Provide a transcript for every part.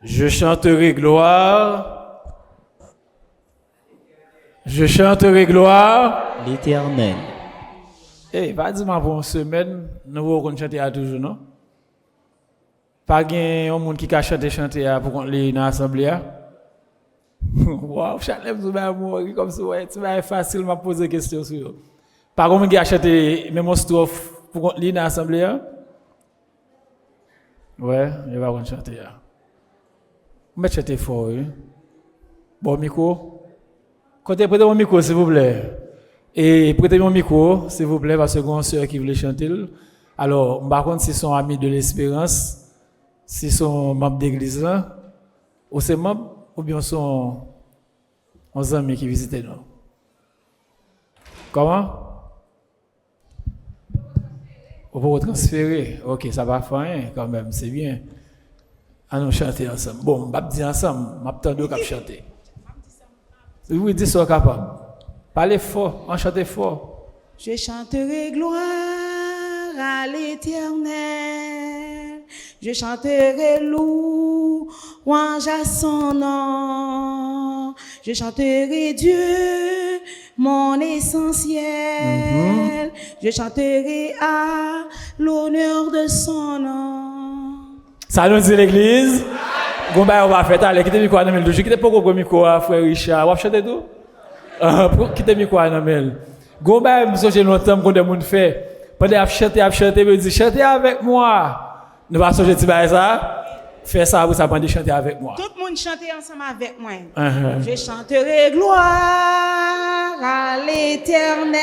Je chanterai gloire. Je chanterai gloire. L'Éternel. Eh, pas dire pour une semaine, nous allons chanter à toujours, non? Pas de monde qui a chanté pour qu'on les dans l'assemblée. Wow, chaque lèvre comme ça, ouais, tu vas facilement poser des questions sur. Pas de monde qui a chanté même strophe pour qu'on les dans l'assemblée. Ouais, il va chanter. Mais chanter fort, oui. Bon micro. Côté prêtez mon micro, s'il vous plaît. Et prêtez mon micro, s'il vous plaît, parce que une soeur qui voulait chanter. Alors, par contre, si sont amis de l'espérance, si sont membres d'église là, ou c'est membres, ou bien sont amis qui visitent nous. Comment? On peut transférer. Ok, ça va faire rien quand même, c'est bien. Allons chanter ensemble. Bon, on va dire ensemble, on va attendre qu'on chanter. Oui, dis ça capable. Parlez fort, on chante fort. Je chanterai gloire à l'Éternel. Je chanterai louange à son nom. Je chanterai Dieu, mon essentiel. Je chanterai à l'honneur de son nom. Ça nous dit l'église. On va faire aller. Quittez le micro à Namel. Je quitte pas le micro à frère Richard. On va chanter tout. Quittez le micro à Namel. Gomba, je me longtemps qu'on a fait. Pendant à chanter, me dit chantez avec moi. Nous va changer ça. Fais ça pour ça pendant chanter avec moi. Tout le monde chante ensemble avec moi. Je chanterai gloire à l'Éternel.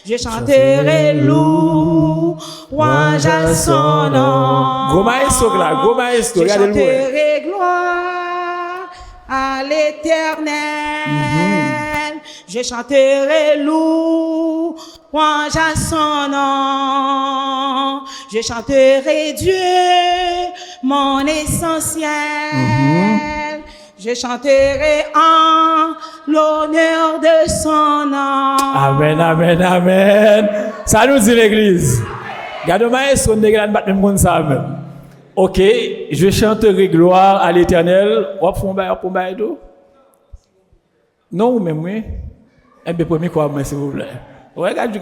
Je chanterai louange à son nom. Go maestro là, go maestro, Je regardez-le. chanterai gloire à l'Éternel. Je chanterai louange à son nom. Je chanterai Dieu, mon essentiel. Je chanterai en l'honneur de son nom. Amen, amen, amen. Ça nous dit l'église. Regardez maestro, on ne battre même comme ça même. Ok, je chanterai gloire à l'Éternel. On va non, ou même oui. Eh bien, premier quoi, s'il vous plaît. Ouais, regarde,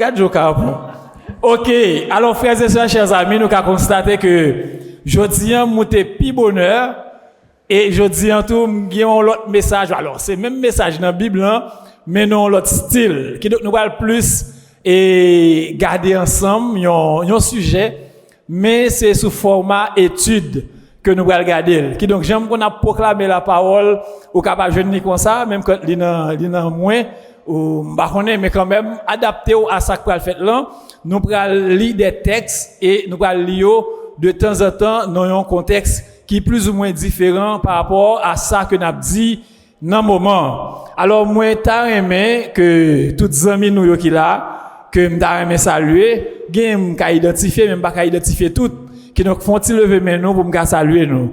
ok, alors frères et sœurs, chers amis, nous avons constaté que jeudi, nous avons plus bonheur. Et jeudi, nous avons l'autre message. Alors, c'est le même message dans la Bible, hein, mais non l'autre style. Qui donc nous va plus et garder ensemble un sujet, mais c'est sous format étude que nous allons regarder. Qui donc j'aime qu'on a proclamé la parole ou capable de venir comme ça, même quand il en moins ou mais quand même adapté à ça qu'on fait là, nous allons lire des textes et nous allons lire de temps en temps dans un contexte qui est plus ou moins différent par rapport à ça que nous avons dit dans le moment. Alors moi t'as aimé que toutes les amis nous qui là que m'ta aimé saluer, game qu'a identifier même pas qu'a identifier toutes qui nous font-ils lever main nous pour me saluer nous.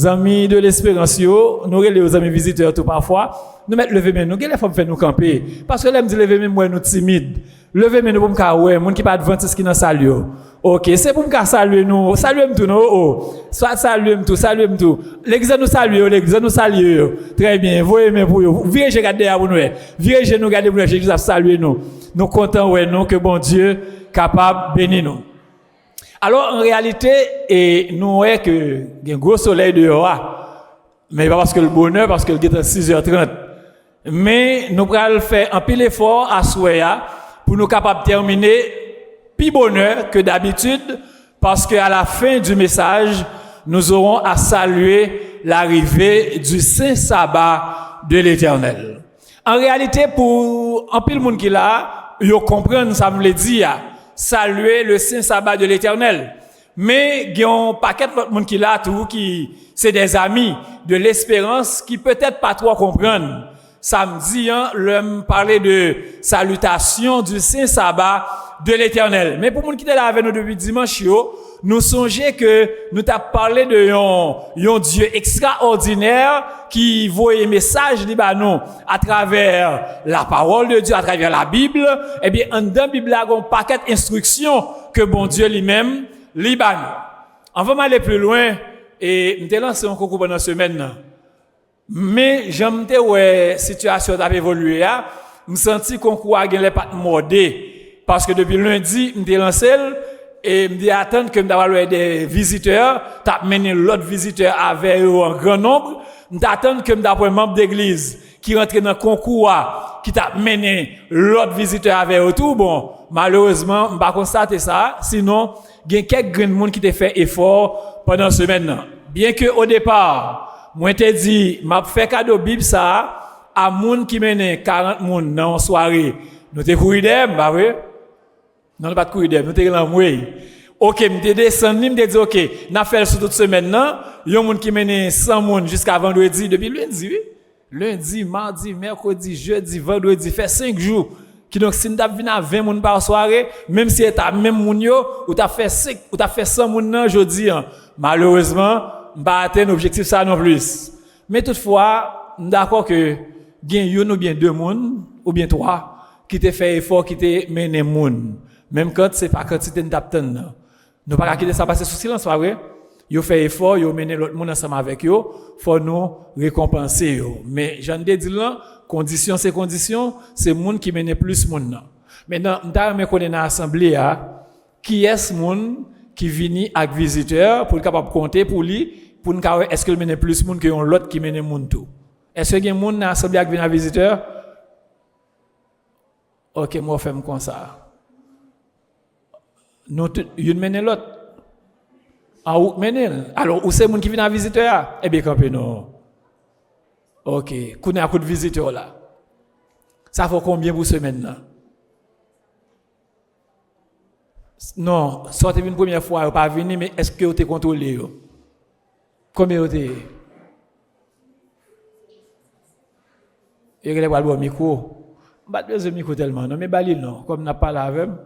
Amis de l'espérance yo, nous les amis visiteurs tout parfois, nous mettre lever main nous, les femmes fait nous camper parce que là me dit lever main moi nous timide. Lever main nous pour me ouais, monde qui pas adventiste qui dans saluer. OK, c'est pour me saluer nous, saluer tout nous. Oh, soit saluer tout. L'église nous salue. Très bien, voyez main pour vous. Virez regarder à vous nous. Virez nous regarder pour l'église saluer nous. Nous content ouais nous que bon Dieu capable bénir nous. Alors en réalité et nous voyons que il y a un gros soleil dehors mais pas parce que le bonheur parce que il est à 6h30 mais nous allons faire un pile effort à soya pour nous capables terminer plus bonheur que d'habitude parce que à la fin du message nous aurons à saluer l'arrivée du saint sabbat de l'Éternel. En réalité pour un pile monde qui là, yo comprendre ça me le dit saluer le saint sabbat de l'Éternel. Mais il y a un paquet de monde qui là tout qui c'est des amis de l'espérance qui peut-être pas trop comprennent. Samedi l'homme parlait de salutation du saint sabbat de l'Éternel. Mais pour monde qui était là avec nous depuis dimanche nous songeons que nous t'a parlé de un Dieu extraordinaire qui voyait message nous à travers la parole de Dieu, à travers la Bible. Eh bien, dans la Bible, il y a un paquet d'instructions que bon Dieu lui-même lui donne. On va aller plus loin. et m'te lancé un concours pendant semaine là. Mais j'aime te ouais situation a évolué là, me senti concours a gen les pas mordé parce que depuis lundi m'te lancé et me attendre que m'avoir des visiteurs, t'a mené l'autre visiteur avec eux en grand nombre, m'attendre que m'avoir membre d'église qui rentre dans concours qui t'a mené l'autre visiteur avec eux tout bon. Malheureusement, m'pas constater ça, sinon il y a quelques grands monde qui t'a fait effort pendant semaine là. Bien que au départ, moi te dit m'a fait cadeau Bible ça à monde qui mène 40 monde dans soirée. Nous te courir dem, bah oui. Non, pas de courir dem, nous te l'envoyer. OK, m'te descendu, m'te dit OK, n'a fait sur toute semaine là, yon monde qui mène 100 monde jusqu'à vendredi depuis lundi, oui. Lundi, mardi, mercredi, jeudi, vendredi, fait 5 jours. Qui donc si n't'a vinn à 20 moun par soirée, même si t'as même moun yo ou t'as fait 100 moun nan jodi an. Malheureusement, m'pa atteindre objectif ça non plus. Mais toutefois, d'accord que gen yon ou bien 2 moun ou bien 3 qui te fait effort qui te mené moun. Même quand c'est pas quantité n't'attend nan. Nous pas quitter ça passer sous silence, pas vrai? Yo fait effort, yo mené l'autre monde ensemble avec yo, faut nous récompenser yo. Mais j'en ai dit là, condition c'est condition, c'est monde qui mène plus monde nan. Maintenant, m'ta me connait dans assemblée qui est monde qui vini avec visiteur pour capable compter pour lui pour nous est-ce qu'il mène plus monde que l'autre qui mène monde tout. Est-ce que y a monde dans assemblée qui vient avec visiteur? OK, moi fait comme ça. Nous une mène l'autre. Ah, ou menel. Alors, où c'est moun qui vient à visiteur? Eh bien, campé non. OK. Kouné à coup de visiteur là. Ça fait combien pour semaine là? Non, sortez une première fois, vous pas venir, mais est-ce que vous êtes contrôlé? Combien vous êtes? Et vous avez le micro. Pas besoin de micro tellement, non, mais bali non, comme n'a pas la même.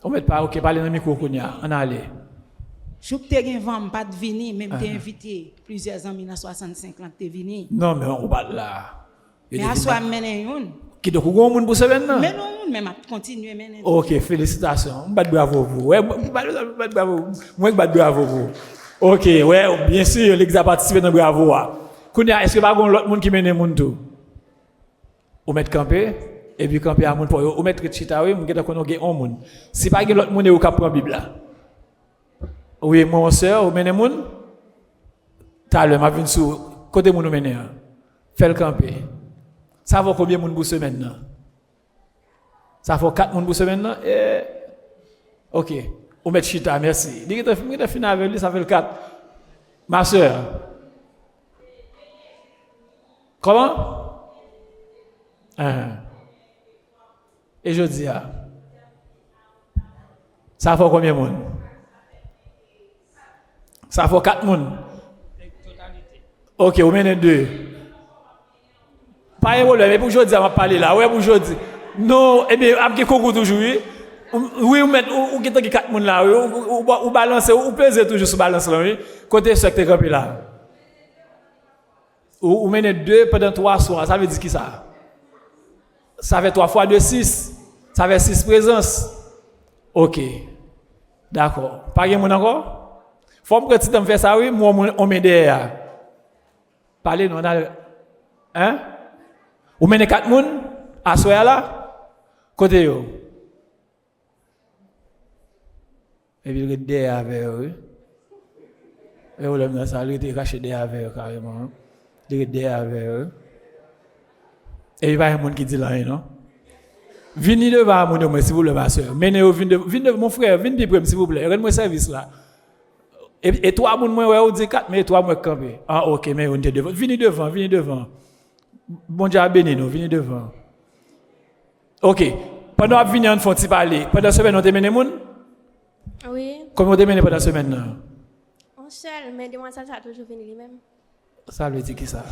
On met pas OK parler dans le micro kounya on aller je te gen vent pas de venir même t'ai invité plusieurs amis dans 65 ans t'es venu non mais on parle là mais à soi mener une qui donc gon moun pour semaine là mais non même continuer mener OK félicitations bat bravo vous ouais bat bravo moi bat bravo vous OK ouais bien sûr l'exa participer dans bravo kounya est-ce que pas gon l'autre monde qui mène moun tout ou mettre camper et puis camper à moun pour ou mettre chita oui m'geta kono gen on moun si pas gen l'autre monde ou ka prend bible là oui mon sœur ou mène moun ta le m'a vinn sou côté moun mène fait le camper ça vaut combien moun pour semaine là ça vaut 4 moun pour semaine là OK ou mettre chita merci dit que fini avec lui ça fait le 4 ma sœur comment et je dis, ça fait combien de monde? Ça fait 4 monde. OK, vous menez 2. Pas de problème, mais pour aujourd'hui, on va parler là. Ouais, pour aujourd'hui. Non, eh bien, après concours toujours, oui, vous mettez, ou qui est 4 monde là, ou balancer, ou peser toujours sur balance là, oui. Côté ce que tu es là. Ou menez 2 pendant 3 soirs, ça veut dire qui ça? Ça fait 3 fois 2, 6. Ça fait 6 présences. OK. D'accord. Pas de monde encore? Faut que tu me fais ça, oui, moi, on m'aide derrière. Parlez, non, hein? Ou menez 4 moun à soya là? Côté yo. Et puis, il derrière avec eux. Et vous l'avez ça, il était caché derrière avec eux carrément. Il était derrière avec eux. Et il y a un monde qui dit là, non? Venez devant mon s'il vous plaît, ma soeur. Menez mon frère, venez de près, s'il vous plaît. Rendez-moi service là. Et toi, mon moi, on dit 4, mais toi, moi, camper. Ah, OK, mais on est devant. Venez devant. Bon Dieu a béni nous, venez devant. OK. Pendant que venez, on fait parler. Pendant la semaine, on te mène moun? Oui. Comment on te mène pendant la semaine là? On seul, mais de moi, ça a toujours venu lui-même. Ça veut dire qui ça?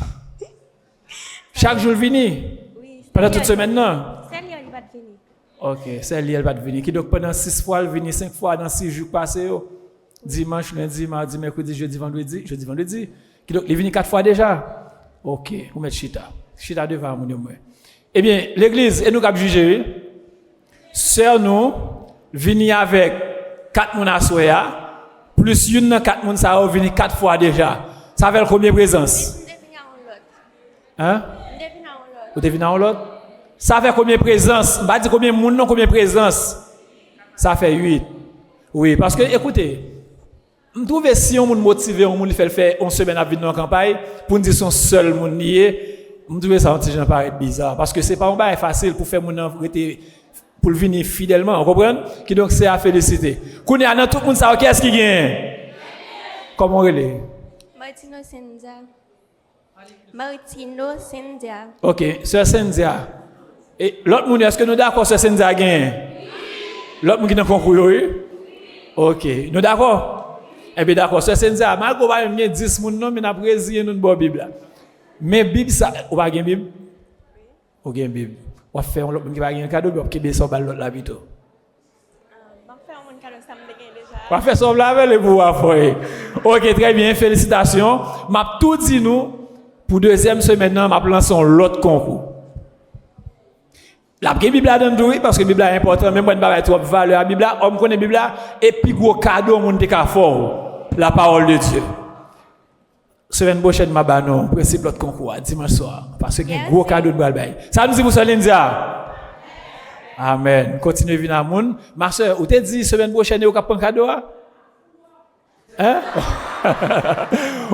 Chaque jour, venez? Oui. Pendant toute semaine là? Celle-là, il va venir. OK, celle-là, elle va venir. Qui donc pendant 6 fois, elle vient 5 fois dans 6 jours passés. Dimanche, lundi, mardi, mercredi, jeudi, vendredi. Qui donc, il vient 4 fois déjà. OK, vous mettez chita devant mon moi. Eh bien, l'église, et nous qui juger, sœur nous, venir avec 4 moun à soya, plus une dans 4 moun ça a venu 4 fois déjà. Ça fait combien de présence? Hein? Vous devez venir en l'autre? Ça fait combien de présence? Je vais dire combien de moun non combien de présence? Ça fait 8. Oui, parce que écoutez, je trouve que si on est motivé, on fait faire une semaine à venir dans la campagne pour nous dire son seul monde lié, je trouve ça un petit peu paraît bizarre parce que c'est pas un bail facile pour faire mon pour venir fidèlement, vous comprenez? Qui donc c'est à féliciter. Qu'on est dans tout le monde ça qu'est-ce qui gagne? Comment on est? Martino Sendia. Martino Sendia. OK, sœur Sendia. Et l'autre monde est-ce que nous d'accord sœur Sendia gagne? L'autre monde qui dans concours oui? OK, nous d'accord? Eh bien d'accord, sœur Sendia, malgré va bien 10 moun non mais n'a président nous bonne Bible. Mais Bible ça, ou pas gagne Bible? Ou gagne Bible? On va faire l'autre qui va gagner un cadeau puis on va quitter ça par l'autre la vito. On va faire ça avec le pouvoir faire. OK, très bien, félicitations. M'a tout dit nous pour deuxième semaine m'a lancé l'autre concours. La Bible a donné oui parce que Bible est important même moi pas trop valeur la Bible, on connaît Bible et puis gros cadeau monde te ka fort la parole de Dieu. Semaine prochaine m'a ba non principe l'autre concours dimanche soir parce que un gros cadeau de balbay. Ça nous dit pour ça Lindia. Amen. Continuez venir à moun. Ma soeur, ou te dit semaine prochaine ou ka prendre cadeau hein?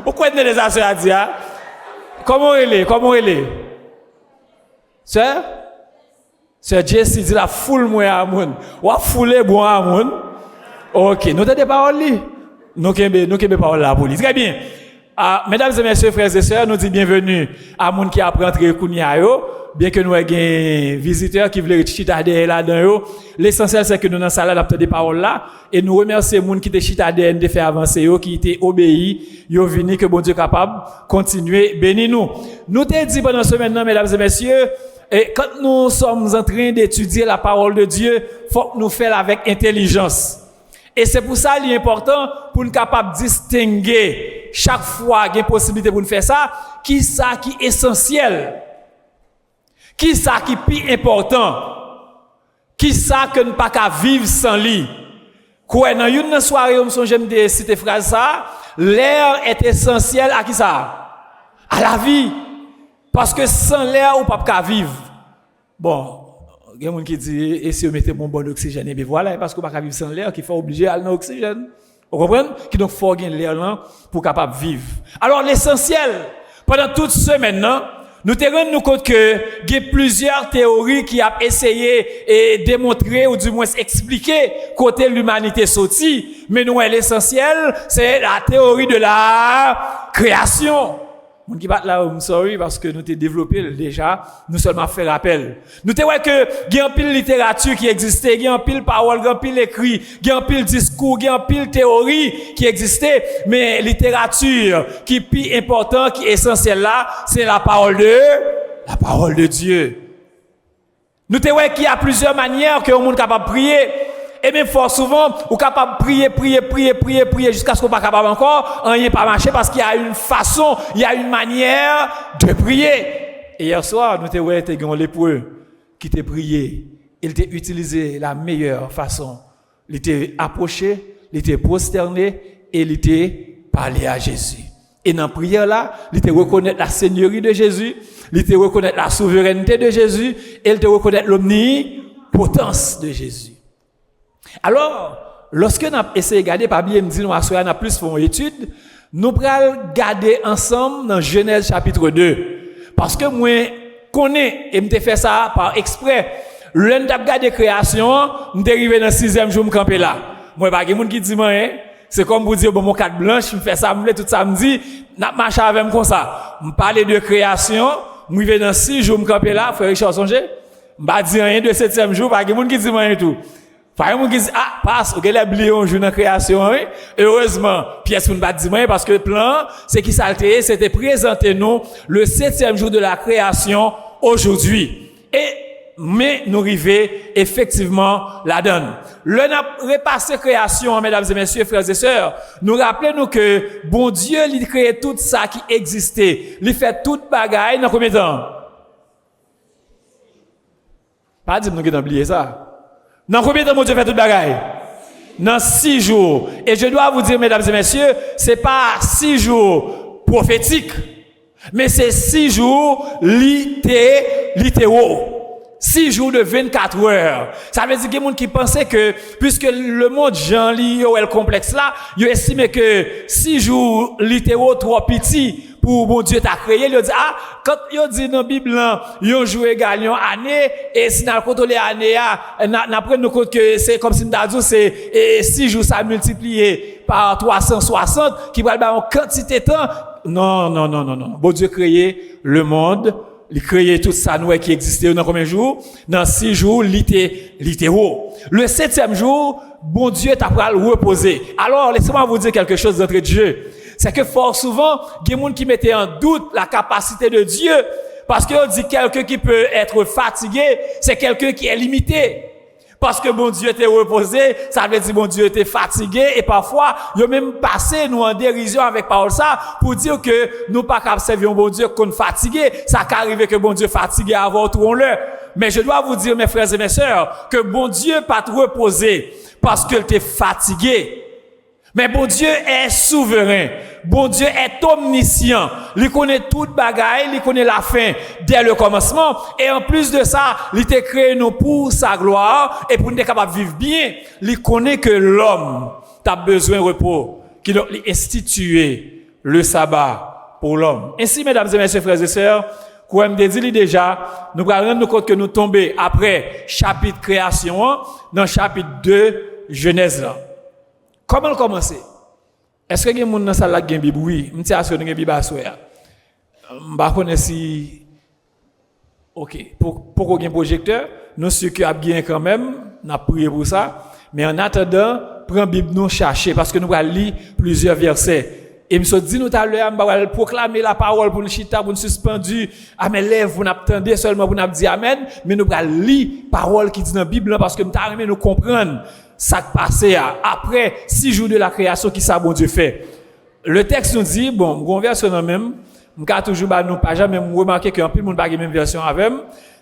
Ou quoi les soeur a dit hein? Comment elle est? Sœur Jessie dit la foule moi à moun. Ou foule bon à moun. OK, nous t'ai des paroles li. Nous kembe parole la police. Très bien. Mesdames et messieurs, frères et sœurs, nous disons bienvenue à moun qui apprend très kounya yo. Bien que nous ayons visiteurs qui veulent chita derrière là-dedans, l'essentiel c'est que nous dans salle adapter des paroles là et nous remercions les gens qui étaient chita derrière de faire avancer qui étaient obéis, yo vini que bon Dieu capable continuer béni nous. Nous t'ai dit pendant ce maintenant mesdames et messieurs, et quand nous sommes en train d'étudier la parole de Dieu, faut que nous fassions avec intelligence. Et c'est pour ça qu'il est important pour nous capable distinguer chaque fois qu'il y a une possibilité pour nous faire ça, qui ça qui est essentiel. Qui ça qui est plus important? Qui ça que nous pas qu'à vivre sans lui? Quoi dans une soirée où j'aime de citer phrase ça, l'air est essentiel à qui ça? À la vie. Parce que sans l'air on pas qu'à vivre. Bon, il y a des gens qui disent et si on mettait bon d'oxygène et bien voilà parce qu'on pas qu'à vivre sans l'air qu'il faut obliger à dans l'oxygène. Vous comprenez? Qui donc faut gagner l'air là pour capable vivre. Alors l'essentiel pendant toute semaine non nous te rendons compte que il y a plusieurs théories qui ont essayé et démontrer ou du moins expliquer côté l'humanité sortie, mais nous l'essentiel c'est la théorie de la création. Mon qui bat là, I'm sorry parce que nous t'ai développé déjà, nous seulement fait rappel. Nous te voyons que il y a un pile littérature qui existait, il y a un pile parole, il y a un pile écrit, il y a un pile discours, il y a un pile théorie qui existait, mais littérature qui est plus important, qui est essentielle là, c'est la parole de Dieu. Nous te voyons qu'il y a plusieurs manières que le monde est capable de prier. Et même fort souvent, on est capable de prier jusqu'à ce qu'on pas capable encore, rien pas marcher parce qu'il y a une façon, il y a une manière de prier. Et hier soir, nous t'avons lépreux qui t'a prié. Il t'a utilisé la meilleure façon. Il t'a approché, il t'a prosterné et il t'a parlé à Jésus. Et dans la prière là, il t'a reconnaître la seigneurie de Jésus, il t'a reconnaître la souveraineté de Jésus et il t'a reconnaître l'omnipotence de Jésus. Alors, lorsque nous avons essayé de regarder, par bien me dit, nous avons plus fait une étude, nous allons regarder ensemble dans Genèse chapitre 2. Parce que moi, je connais, et je fait ça par exprès. L'un de regarder création, je suis arrivé dans le 6e jour, je camper là. Moi, pas de gens qui disent, c'est comme vous dire, bon, mon carte blanche, je fais ça, je tout samedi, je marche avec moi comme ça. Je parle de création, je suis dans 6 jours, je camper là, frère Richard Songe. Je ne vais dire rien de 7e jour, pas de gens qui disent rien tout. Par exemple, qui dit, passe, ok, les blions jouent dans la création, oui. Heureusement, pièce pour ne pas dire parce que le plan, c'est qui s'altérait, c'était présenter nous le 7e jour de la création aujourd'hui. Mais nous arrivons effectivement la donne. Le repassé création, mesdames et messieurs, frères et sœurs, nous rappelons que bon Dieu, il crée tout ça qui existait. Il fait toute bagaille dans combien de temps? Pas dire nous qui oublié ça. Dans combien de temps mon Dieu fait toute bagaille? dans 6 jours. Et je dois vous dire, mesdames et messieurs, c'est pas 6 jours prophétiques, mais c'est 6 jours littéraux. 6 jours de 24 heures. Ça veut dire qu'il y a des gens qui pensaient que, puisque le monde Jean li ou le complexe là, ils estiment que 6 jours littéraux trop petits pour bon Dieu t'a créé, ils disent, quand ils dit dans la Bible, ils jouent égal une année, et si nous contrôlons l'année, nous prenons compte que c'est comme si nous avons c'est 6 jours ça multiplié par 360, qui va avoir une quantité de temps. Non. Bon Dieu créé le monde, il créé tout ça nous qui existait dans combien de jours? Dans 6 jours littéraux. Le 7e jour, bon Dieu t'a pris le reposer. Alors, laissez-moi vous dire quelque chose d'entrée de jeu. C'est que fort souvent, il y a des gens qui mettaient en doute la capacité de Dieu. Parce qu'on dit quelqu'un qui peut être fatigué, c'est quelqu'un qui est limité. Parce que bon Dieu était reposé, ça veut dire bon Dieu était fatigué, et parfois, il a même passé nous en dérision avec parole ça, pour dire que nous pas qu'à servir un bon Dieu qu'on fatigué, ça qu'arrive que bon Dieu fatigué avant tout on le. Mais je dois vous dire, mes frères et mes sœurs, que bon Dieu pas te reposer parce qu'il était fatigué. Mais bon Dieu est souverain. Bon Dieu est omniscient. Il connaît toute bagaille, il connaît la fin dès le commencement. Et en plus de ça, il t'a créé nous pour sa gloire et pour nous être capable de vivre bien. Il connaît que l'homme a besoin de repos, qu'il a institué le sabbat pour l'homme. Ainsi, mesdames et messieurs, frères et sœurs, comme je dit déjà, nous allons rendre compte que nous tombons après chapitre création, dans chapitre 2, Genèse là. Comment commencer? Est-ce que il y a des gens dans la salle qui ont une Bible? Oui, je sais que vous avez une Bible à souhait. Je ne sais pas si... Ok, pour qu'on ait un projecteur, nous sommes qui bien quand même, nous avons prié pour ça. Mais en attendant, prends la Bible, nous chercher, parce que nous allons lire plusieurs versets. Et je me suis dit, nous allons proclamer la parole pour nous chita, pour nous suspendre à mes lèvres, vous n'attendez seulement pour nous dire Amen, mais nous allons lire la parole qui dit dans la Bible, parce que nous allons nous comprendre ça qui passé après 6 jours de la création qui ça bon Dieu fait. Le texte nous dit, bon, on version dans même, on a toujours nous pas jamais remarqué qu'un peu monde pas même version avec,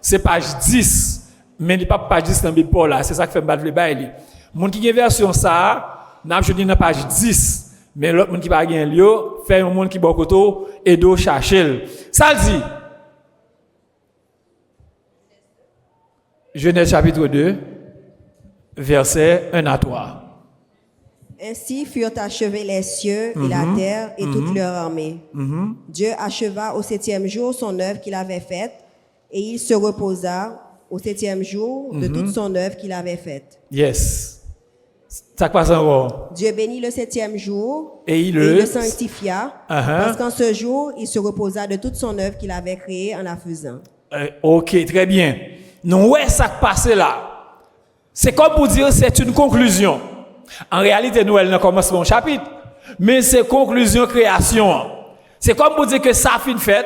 c'est page 10, mais il pas page 10 dans Bible Paul là, c'est ça qui fait me battre le bail. Monde qui a version ça, n'a je dis dans page 10. Mais l'autre monde qui pas gain lieu, fait un monde qui bon côté et do chercher. Ça dit Genèse chapitre 2 versets 1 à 3. Ainsi furent achevés les cieux et la terre et toute leur armée. Dieu acheva au 7e jour son œuvre qu'il avait faite, et il se reposa au 7e jour de toute son œuvre qu'il avait faite. Yes. Ça passe encore. Dieu bénit le 7e jour et il le sanctifia, parce qu'en ce jour, il se reposa de toute son œuvre qu'il avait créée en la faisant. Ok, très bien. Non, ouais, ça passe là. C'est comme pour dire, c'est une conclusion. En réalité, nous, elle ne commence pas mon chapitre, mais c'est conclusion création. C'est comme pour dire que ça a fait fait,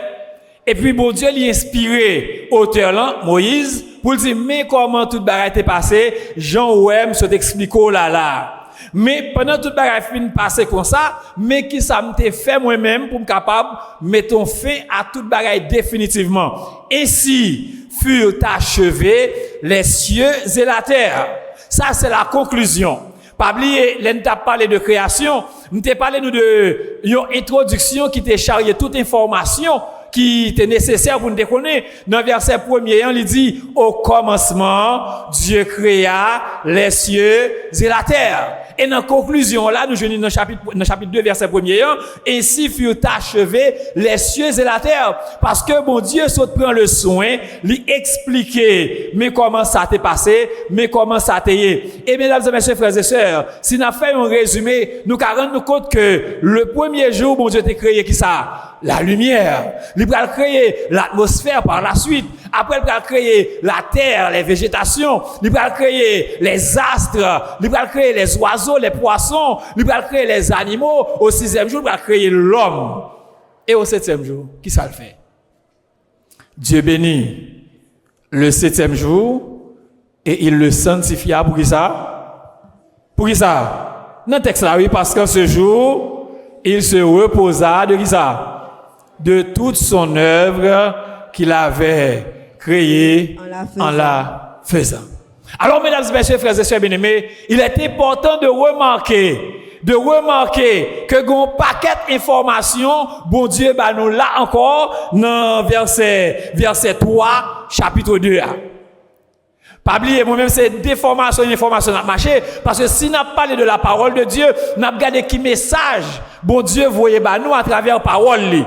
et puis bon Dieu lui inspiré auteur là, Moïse, pour dire, mais comment toute bagarre était passée, Jean Ouem se t'explique là. Mais pendant toute bagarre fin passée comme ça, mais qui ça m'était fait moi-même pour me capable mettons fin à toute bagarre définitivement. Ainsi furent achevés les cieux et la terre. Ça c'est la conclusion. Pas oublier, là nous t'a parlé de création, nous t'a parlé de une introduction qui t'a charrié toute information qui était nécessaire pour nous déconner. Dans le verset 1er, il dit, au commencement, Dieu créa les cieux et la terre. Et dans la conclusion, là, nous venons dans le chapitre 2, verset 1er, ainsi furent achevés les cieux et la terre. Parce que bon Dieu prend le soin, lui expliquer, mais comment ça t'est passé, mais comment ça t'est. Et mesdames et messieurs, frères et sœurs, si nous fait un résumé, nous rendons compte que le premier jour, bon Dieu t'a créé qui ça? La lumière. Il va créer l'atmosphère par la suite. Après, il va créer la terre, les végétations. Il va créer les astres. Il va créer les oiseaux, les poissons. Il va créer les animaux. Au 6e jour, il va créer l'homme. Et au 7e jour, qui ça le fait? Dieu bénit le 7e jour et il le sanctifia pour qui ça? Pour qui ça? Dans le texte là, oui, parce qu'en ce jour, il se reposa de qui ça? De toute son œuvre qu'il avait créée en la faisant. Alors, mesdames et messieurs, frères et sœurs bien-aimés, il est important de remarquer que gon paquet d'informations, bon Dieu, bah nous là encore, dans verset 3, chapitre 2. Pas oublier, moi-même, c'est déformation, information à marcher, parce que si n'a parlé de la parole de Dieu, n'a regardé qui message, bon Dieu, voyez, bah nous à travers parole, li.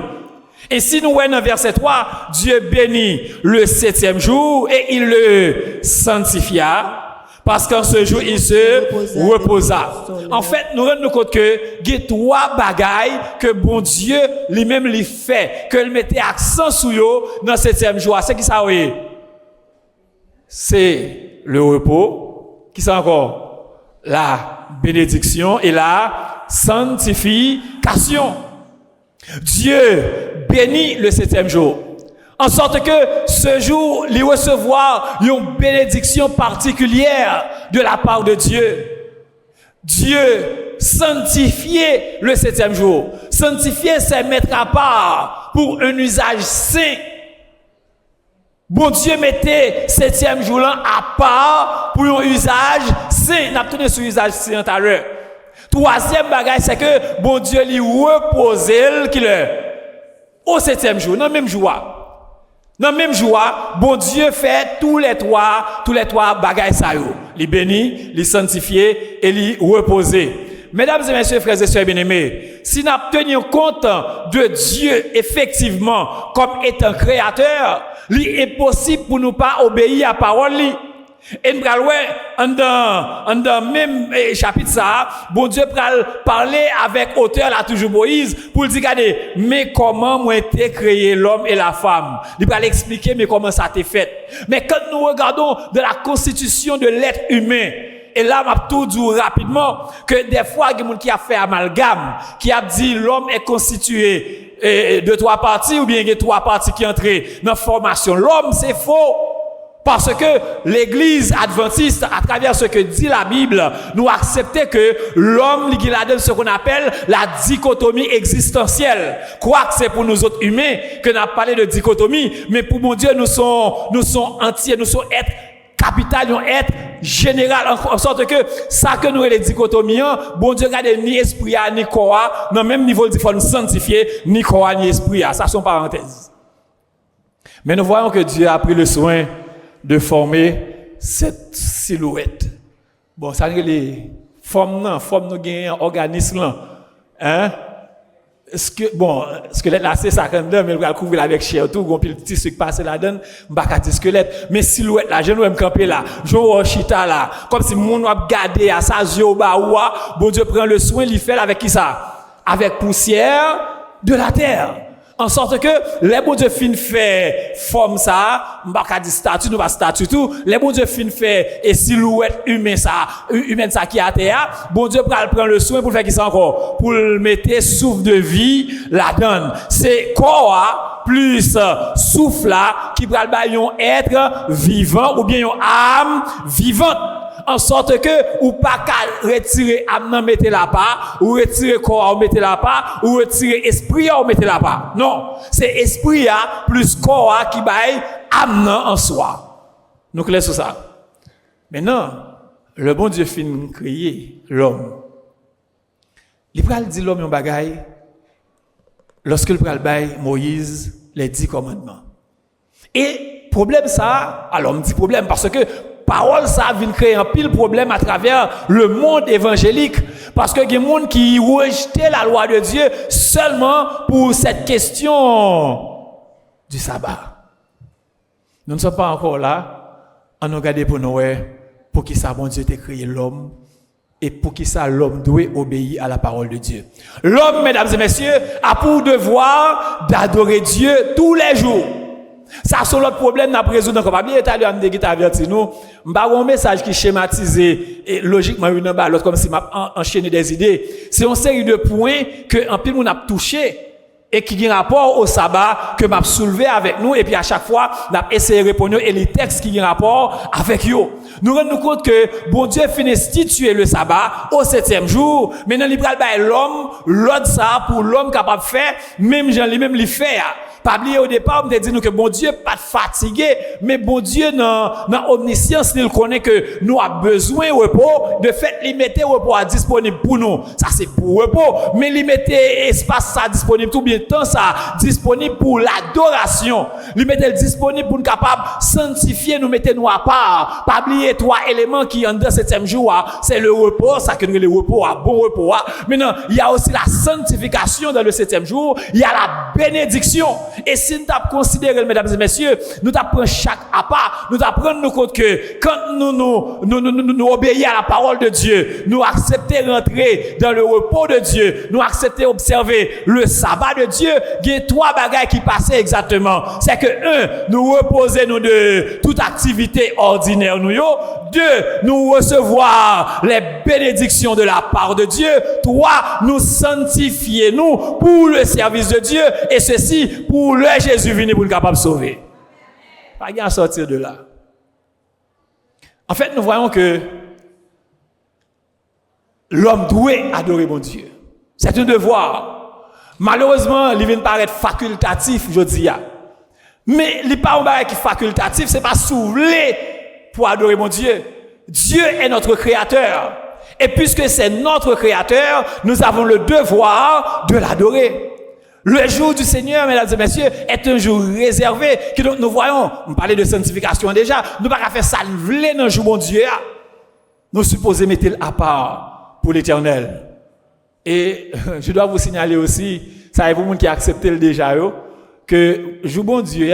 Et si nous voyons dans verset 3, Dieu bénit le 7e jour et il le sanctifia. Parce qu'en ce jour, il se reposa. En fait, nous rendons compte que il y a 3 bagailles que bon Dieu lui-même lui fait, que il mettait accent sur eux dans le 7e jour. C'est qui ça, oui? C'est le repos. Qui c'est encore? La bénédiction et la sanctification. Dieu bénit le 7e jour. En sorte que ce jour, il recevoir une bénédiction particulière de la part de Dieu. Dieu sanctifiait le 7e jour. Sanctifier, c'est mettre à part pour un usage saint. Bon Dieu mettait 7e jour-là à part pour un usage saint. N'a tourné sur usage saint tout à l'heure. 3e bagage, c'est que bon Dieu lui reposait au 7e jour, dans le même jour. Dans le même jour, bon Dieu fait tous les trois bagages ça yo. Les bénit, les sanctifier et les reposer. Mesdames et messieurs, frères et sœurs bien-aimés, si nous tenions compte de Dieu effectivement comme étant créateur, il est possible pour nous pas obéir à la parole. Et nous allons dans même chapitre ça, bon Dieu pral parler avec auteur là toujours Moïse pour dire regardez, mais comment moi été créé l'homme et la femme. Il va l'expliquer mais comment ça t'est fait. Mais quand nous regardons de la constitution de l'être humain, et là m'a tout dit rapidement que des fois il y a des gens qui a fait amalgame, qui a dit l'homme est constitué de 3 parties ou bien il y a 3 parties qui entrent dans la formation. L'homme c'est faux. Parce que l'église adventiste, à travers ce que dit la Bible, nous acceptons que l'homme, il a donné ce qu'on appelle la dichotomie existentielle. Quoi que c'est pour nous autres humains que nous avons parlé de dichotomie, mais pour mon Dieu, nous sommes entiers, nous sommes être capital, nous être général, en sorte que ça que nous les dichotomies, bon Dieu regarde ni esprit ni corps, dans le même niveau, il faut nous sanctifier, ni corps ni esprit. Ça sont parenthèses. Mais nous voyons que Dieu a pris le soin de former cette silhouette. Bon, ça n'est les forme nous gagne organisme là. Hein? Squelette là c'est 52 mais on va couvrir avec chair tout, gon pile tissu qui passe là dedans, m'pa ka squelette, mais silhouette là, je nous me camper là, jo chita là, comme si moun va garder à sa yeux ba ouah, bon Dieu prend le soin li fait avec qui ça? Avec poussière de la terre. En sorte que les bon Dieu fin fait forme ça, m'pa di statue nous pas statue tout, les bon Dieu fin fait et silhouette humaine ça qui à terre, bon Dieu prend le soin pour faire qui ça encore, pour mettre souffle de vie là-dedans. C'est corps plus souffle là qui pral ba yon être vivant ou bien yon âme vivante. En sorte que ou pas qu'à retirer âme nan mettez la pas, ou retirer corps ou mettez la pas, ou retirer esprit ou mettez la pas. Non, c'est esprit plus corps qui baille âme nan en soi. Nous clair sur ça. Maintenant, le bon Dieu fin créer l'homme. Il pral dit l'homme yon bagay lorsque il pral baille Moïse les 10 commandements. Et problème ça, alors on dit problème parce que parole ça vient créer un pile problème à travers le monde évangélique parce que il y a des gens qui rejettent la loi de Dieu seulement pour cette question du sabbat. Nous ne sommes pas encore là à nous regarder pour nous pour qui ça bon Dieu t'a créé l'homme et pour qui ça l'homme doit obéir à la parole de Dieu. L'homme, mesdames et messieurs, a pour devoir d'adorer Dieu tous les jours. Ça c'est l'autre problème n'a résoudre encore pas bien italien me dit averti nous m'pa un message qui schématisé et logiquement une l'autre comme si m'a enchaîné des idées c'est une série de points que en pile on a touché et qui a rapport au sabbat que m'a soulevé avec nous et puis à chaque fois n'a essayé de répondre et les textes qui ont rapport avec eux. Nous rendons compte que bon Dieu finit instituer le sabbat au 7e jour. Maintenant il va l'homme l'autre ça pour l'homme capable de faire même Jean lui-même lui fait. Pas oublier au départ, on te dit nous que bon Dieu pas fatigué, mais bon Dieu dans omniscience, il connaît que nous avons besoin de repos. De fait, il mettait repos à disponible pour nous. Ça c'est pour repos, mais il mettait espace ça disponible tout bien temps ça disponible pour l'adoration. Il mettait disponible pour nous capable sanctifier, nous mettez nous à part. Pas oublier 3 éléments qui en dans 7e jour, c'est le repos, ça que nous le repos, bon repos. Maintenant, il y a aussi la sanctification dans le 7e jour, il y a la bénédiction. Et si nous avons considéré, mesdames et messieurs, nous apprenons chaque à part, nous apprenons compte que quand nous obéissons à la parole de Dieu, nous acceptons rentrer dans le repos de Dieu, nous acceptons observer le sabbat de Dieu, il y a 3 bagages qui passent exactement. C'est que 1, nous reposer nous de toute activité ordinaire nous. 2, nous recevoir les bénédictions de la part de Dieu. 3, nous sanctifier nous pour le service de Dieu et ceci pour le Jésus venu pour nous capable de sauver. Pas bien sortir de là. En fait, nous voyons que l'homme doit adorer mon Dieu. C'est un devoir. Malheureusement, il vient paraître facultatif, je dis. Mais il n'est pas un bagage qui est facultatif, c'est pas soulevé pour adorer mon Dieu. Dieu est notre créateur. Et puisque c'est notre créateur, nous avons le devoir de l'adorer. Le jour du Seigneur, mesdames et messieurs, est un jour réservé. Que donc nous voyons, on parlait de sanctification déjà, nous ne pouvons pas faire ça dans le jour mon Dieu. Nous supposons mettre à part pour l'éternel. Et je dois vous signaler aussi, ça y est pour vous qui acceptez le déjà, que jour bon Dieu,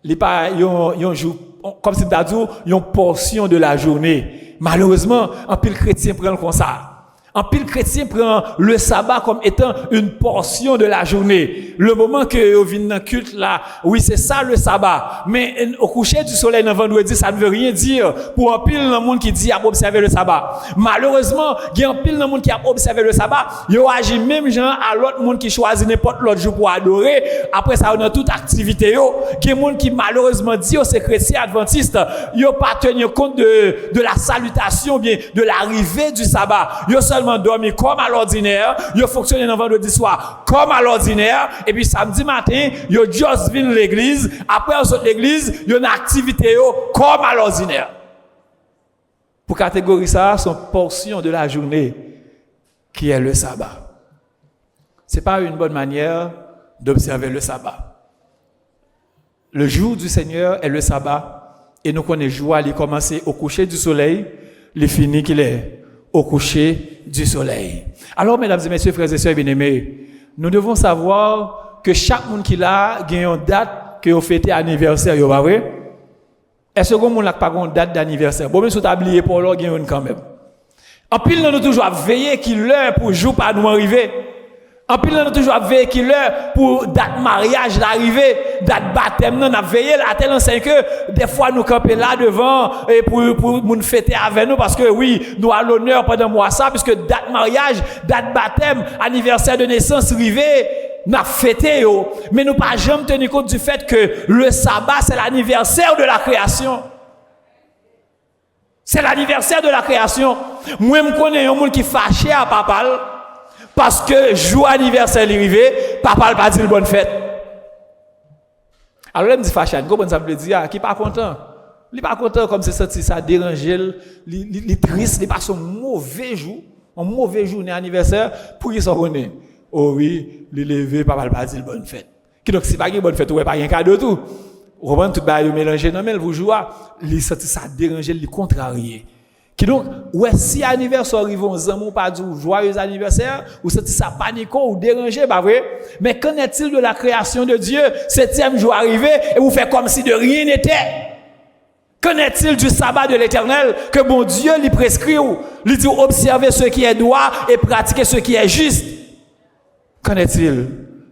il n'est pas un jour, comme si tu as dit, une portion de la journée. Malheureusement, un pile chrétien prend comme ça. Un pile chrétien prend le sabbat comme étant une portion de la journée. Le moment que vous venez dans le culte là, oui, c'est ça le sabbat. Mais au coucher du soleil dans vendredi, ça ne veut rien dire pour un pile dans le monde qui dit à observer le sabbat. Malheureusement, il y a un pile dans le monde qui a observé le sabbat, il agit même genre à l'autre monde qui choisit n'importe l'autre jour pour adorer. Après ça, on a toute activité. Il y a des gens qui malheureusement dit c'est chrétien adventiste, ils n'ont pas tenu compte de la salutation, bien de l'arrivée du sabbat. Ils seulement dormi comme à l'ordinaire, ils fonctionné dans vendredi soir comme à l'ordinaire, et puis samedi matin, ils juste viennent l'église, après on sort l'église, ils ont une activité comme à l'ordinaire. Pour catégoriser ça, c'est une portion de la journée qui est le sabbat. C'est pas une bonne manière d'observer le sabbat. Le jour du Seigneur est le sabbat, et nous connaissons joie, il commence au coucher du soleil, il finit qu'il est au coucher du soleil. Alors, mesdames et messieurs, frères et sœurs bien-aimés, nous devons savoir que chaque monde qui a une date que vous fêtez anniversaire, vous pas vrai? Est-ce que vous n'avez pas une date d'anniversaire? Bon, mais si vous avez oublié pour l'heure, vous quand même. En pile, nous toujours veiller qu'il l'heure pour jour pas nous arriver. En pile, nous toujours veiller qu'il l'heure pour date mariage l'arrivée, date baptême, nous avons veillé à tel enseigne que des fois nous camper là devant et pour nous fêter avec nous parce que oui, nous avons l'honneur pendant mois ça puisque date mariage, date baptême, anniversaire de naissance arrivé, nous avons fêté mais nous pas jamais tenir compte du fait que le sabbat c'est l'anniversaire de la création. C'est l'anniversaire de la création. Moi je connais un monde qui fâché à papa parce que jour anniversaire arrivé, papa n'a pas dit bonne fête. Alors il me dit fâché, comment ça veut dire qui pas content. Il pas content comme c'est senti ça déranger, il triste, il passe un mauvais jour anniversaire pour qu'il s'en connaît. Oh oui, il levé, papa n'a pas dit bonne fête. Qui donc si pas une bonne fête, ou pas un cadeau tout. Vous comprenez tout bail mélanger non mais vous jouez, il senti ça déranger, il contrarié. Qui donc, ouais, si anniversaire arrive, on amour pas du joyeux anniversaire, ou c'est ça panico ou dérangé, pas vrai? Mais qu'en est-il de la création de Dieu? 7e jour arrivé, et vous faites comme si de rien n'était. Qu'en est-il du sabbat de l'Éternel, que bon Dieu lui prescrit, ou lui dit observer ce qui est droit et pratiquer ce qui est juste? Qu'en est-il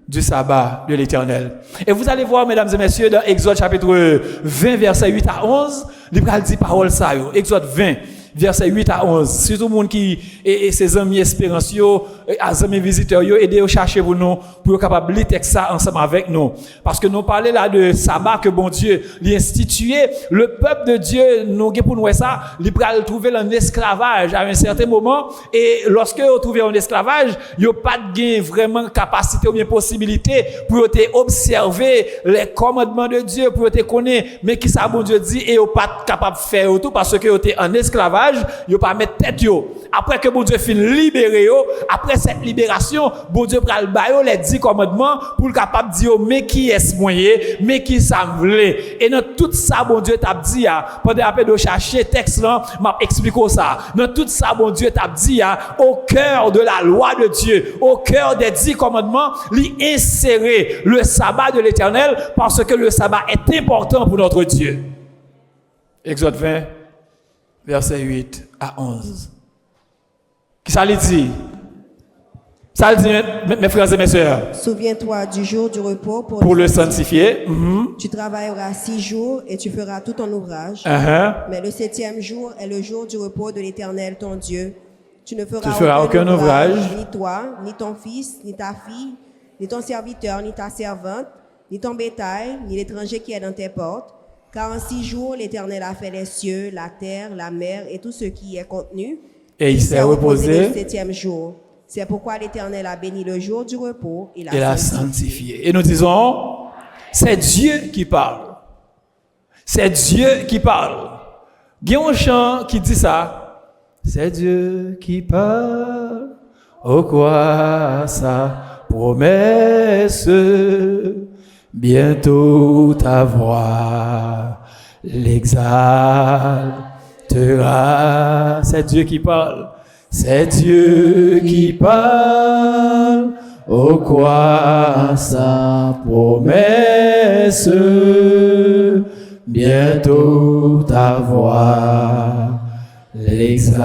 du sabbat de l'Éternel? Et vous allez voir, mesdames et messieurs, dans Exode chapitre 20, verset 8 à 11, l'Ibral dit parole ça, Exode 20, verset 8 à 11. Surtout monde qui et ses amis espérancieux, amis visiteurs, aider à chercher pour nous pour capable lire texte ça ensemble avec nous. Parce que nous parlons là de sabbat que bon Dieu l'a institué, le peuple de Dieu nous pour nous ça, il va le trouver en esclavage à un certain moment et lorsque vous trouvez en esclavage, il n'y a pas de vraiment capacité ou bien possibilité pour te observer les commandements de Dieu, pour te connaître mais qui ça bon Dieu dit et vous pas capable de faire tout parce que vous êtes en esclavage, vous pas mettre tête yo. Après que bon Dieu fin libérer yo, après cette libération, bon Dieu pral bayo les 10 commandements pour capable dire mais qui est moyen, mais qui ça voulait. Et dans tout ça bon Dieu t'a dit pendant après de chercher texte là, m'a expliqué ça. Dans tout ça bon Dieu t'a dit au cœur de la loi de Dieu, au cœur des 10 commandements, lui insérer le sabbat de l'Éternel parce que le sabbat est important pour notre Dieu. Exode 20 verset 8 à 11. Qui ça lui dit? Ça lui dit, mes frères et mes sœurs. Souviens-toi du jour du repos pour le sanctifier. Tu travailleras 6 jours et tu feras tout ton ouvrage. Mais le 7e jour est le jour du repos de l'Éternel, ton Dieu. Tu ne feras aucun ouvrage, ni toi, ni ton fils, ni ta fille, ni ton serviteur, ni ta servante, ni ton bétail, ni l'étranger qui est dans tes portes. Car en 6 jours, l'Éternel a fait les cieux, la terre, la mer et tout ce qui y est contenu. Et il s'est reposé le 7e jour. C'est pourquoi l'Éternel a béni le jour du repos et l'a sanctifié. Et nous disons, c'est Dieu qui parle. C'est Dieu qui parle. Il y a un chant qui dit ça. C'est Dieu qui parle. Oh quoi sa promesse. Bientôt ta voix l'exaltera. C'est Dieu qui parle. C'est Dieu qui parle. Oh quoi sa promesse. Bientôt ta voix l'exaltera.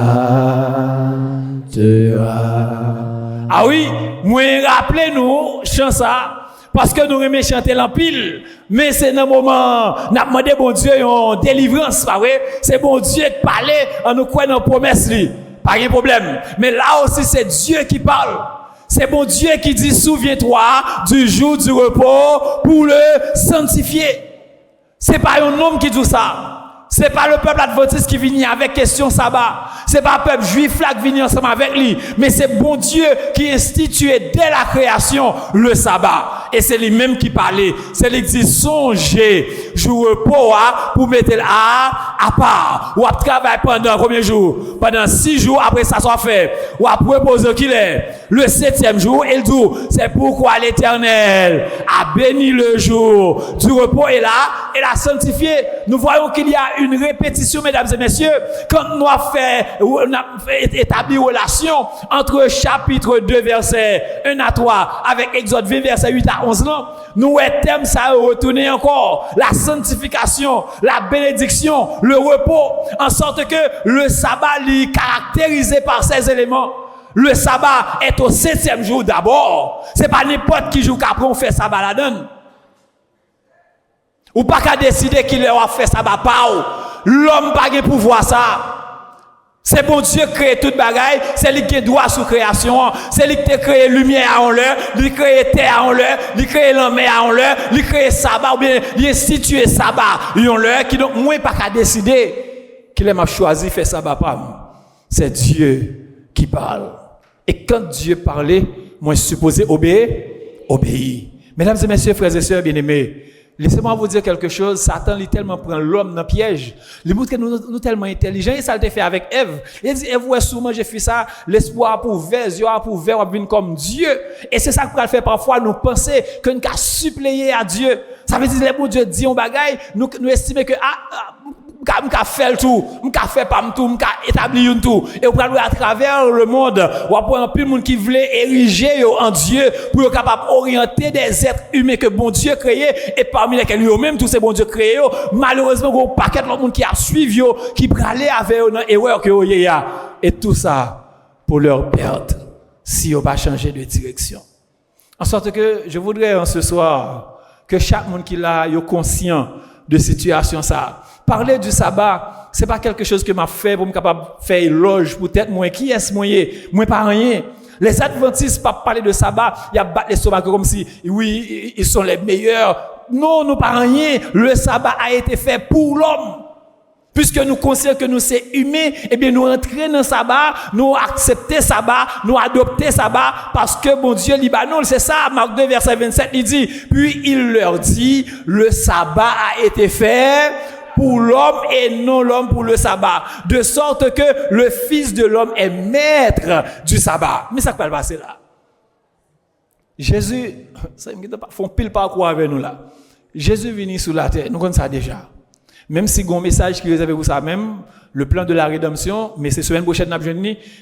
Ah oui, moi rappelez-nous chant ça. Parce que nous aimons chanter l'empile, mais c'est dans le moment, nous avons demandé bon Dieu une délivrance, pas vrai? C'est bon Dieu qui parle, en nous croyant dans la promesse, pas de problème. Mais là aussi, c'est Dieu qui parle. C'est bon Dieu qui dit, souviens-toi du jour du repos pour le sanctifier. C'est pas un homme qui dit ça. C'est pas le peuple adventiste qui vient avec question sabbat. C'est pas le peuple juif là qui vient ensemble avec lui. Mais c'est bon Dieu qui instituait dès la création le sabbat. Et c'est lui-même qui parlait. C'est lui qui dit songez, jour repos pour mettre à part. Ou à travailler pendant combien de jours? Pendant 6 jours après ça soit fait. Ou à reposer qu'il est. Le 7e jour, il dit, c'est pourquoi l'Éternel a béni le jour du repos et là, et l'a sanctifié. Nous voyons qu'il y a une répétition, mesdames et messieurs, quand nous avons établi une relation entre chapitre 2, verset 1 à 3, avec Exode 20, verset 8 à 11, là, nous thème ça retourner encore, la sanctification, la bénédiction, le repos, en sorte que le sabbat est caractérisé par ces éléments. Le sabbat est au 7e jour d'abord. C'est pas n'importe qui jour qu'après on fait sabbat la donne. Ou pas qu'à décider qu'il a fait sabbat pas. L'homme pas de pouvoir ça. C'est bon Dieu qui crée toute bagaille, c'est lui qui a droit sur création, c'est lui qui a créé lumière en l'heure, lui qui a créé terre en l'heure, lui qui a créé la mer en l'heure, lui qui a créé sabbat ou bien il a institué sabbat en l'heure qui donc moi pas qu'à décider qu'il a choisi faire sabbat pas. C'est Dieu qui parle. Et quand Dieu parlait, moi je suis supposé obéir. Mesdames et messieurs, frères et sœurs bien-aimés, laissez-moi vous dire quelque chose. Satan, il tellement prend l'homme dans le piège. Il montre que nous tellement intelligents. Et ça le fait avec Ève. Il dit, Ève, ouais, souvent j'ai fait ça. L'espoir pour vers, yeux pour vers, on vient comme Dieu. Et c'est ça qu'on fait parfois. Nous penser que nous avons suppléé à Dieu. Ça veut dire, les Dieu dit un bagaille, nous estimons que, m'ka fait tout, m'ka fait pas tout, m'ka établi tout. Et on peut à travers le monde, on peut un peu de monde qui voulait ériger en Dieu pour être capable d'orienter des êtres humains que bon Dieu créé et parmi lesquels eux-mêmes tous ces bon Dieu créé. Malheureusement, il y a un paquet de monde qui a suivi, qui bralait avec eux dans l'erreur que y a. Et tout ça pour leur perte si on pas changer de direction. En sorte que je voudrais en ce soir que chaque monde qui là est conscient de situation ça. Parler du sabbat c'est pas quelque chose que m'a fait pour me capable faire éloge pour tête moi qui est moi pas rien. Les adventistes pas parler de sabbat, il a battre l'estomac comme si oui, ils sont les meilleurs. Non, nous pas rien. Le sabbat a été fait pour l'homme. Puisque nous considérons que nous sommes humains, eh bien nous entrons dans le sabbat, nous acceptons le sabbat, nous adoptons le sabbat, parce que bon Dieu Libanon, c'est ça, Marc 2, verset 27, il dit, puis il leur dit, le sabbat a été fait pour l'homme et non l'homme pour le sabbat. De sorte que le Fils de l'homme est maître du sabbat. Mais ça va passer là. Jésus, ça me font pile parcours avec nous là. Jésus venu sur la terre, nous connaissons ça déjà. Même si il y a un message qui est réservé pour ça même, le plan de la rédemption, mais c'est semaine prochaine,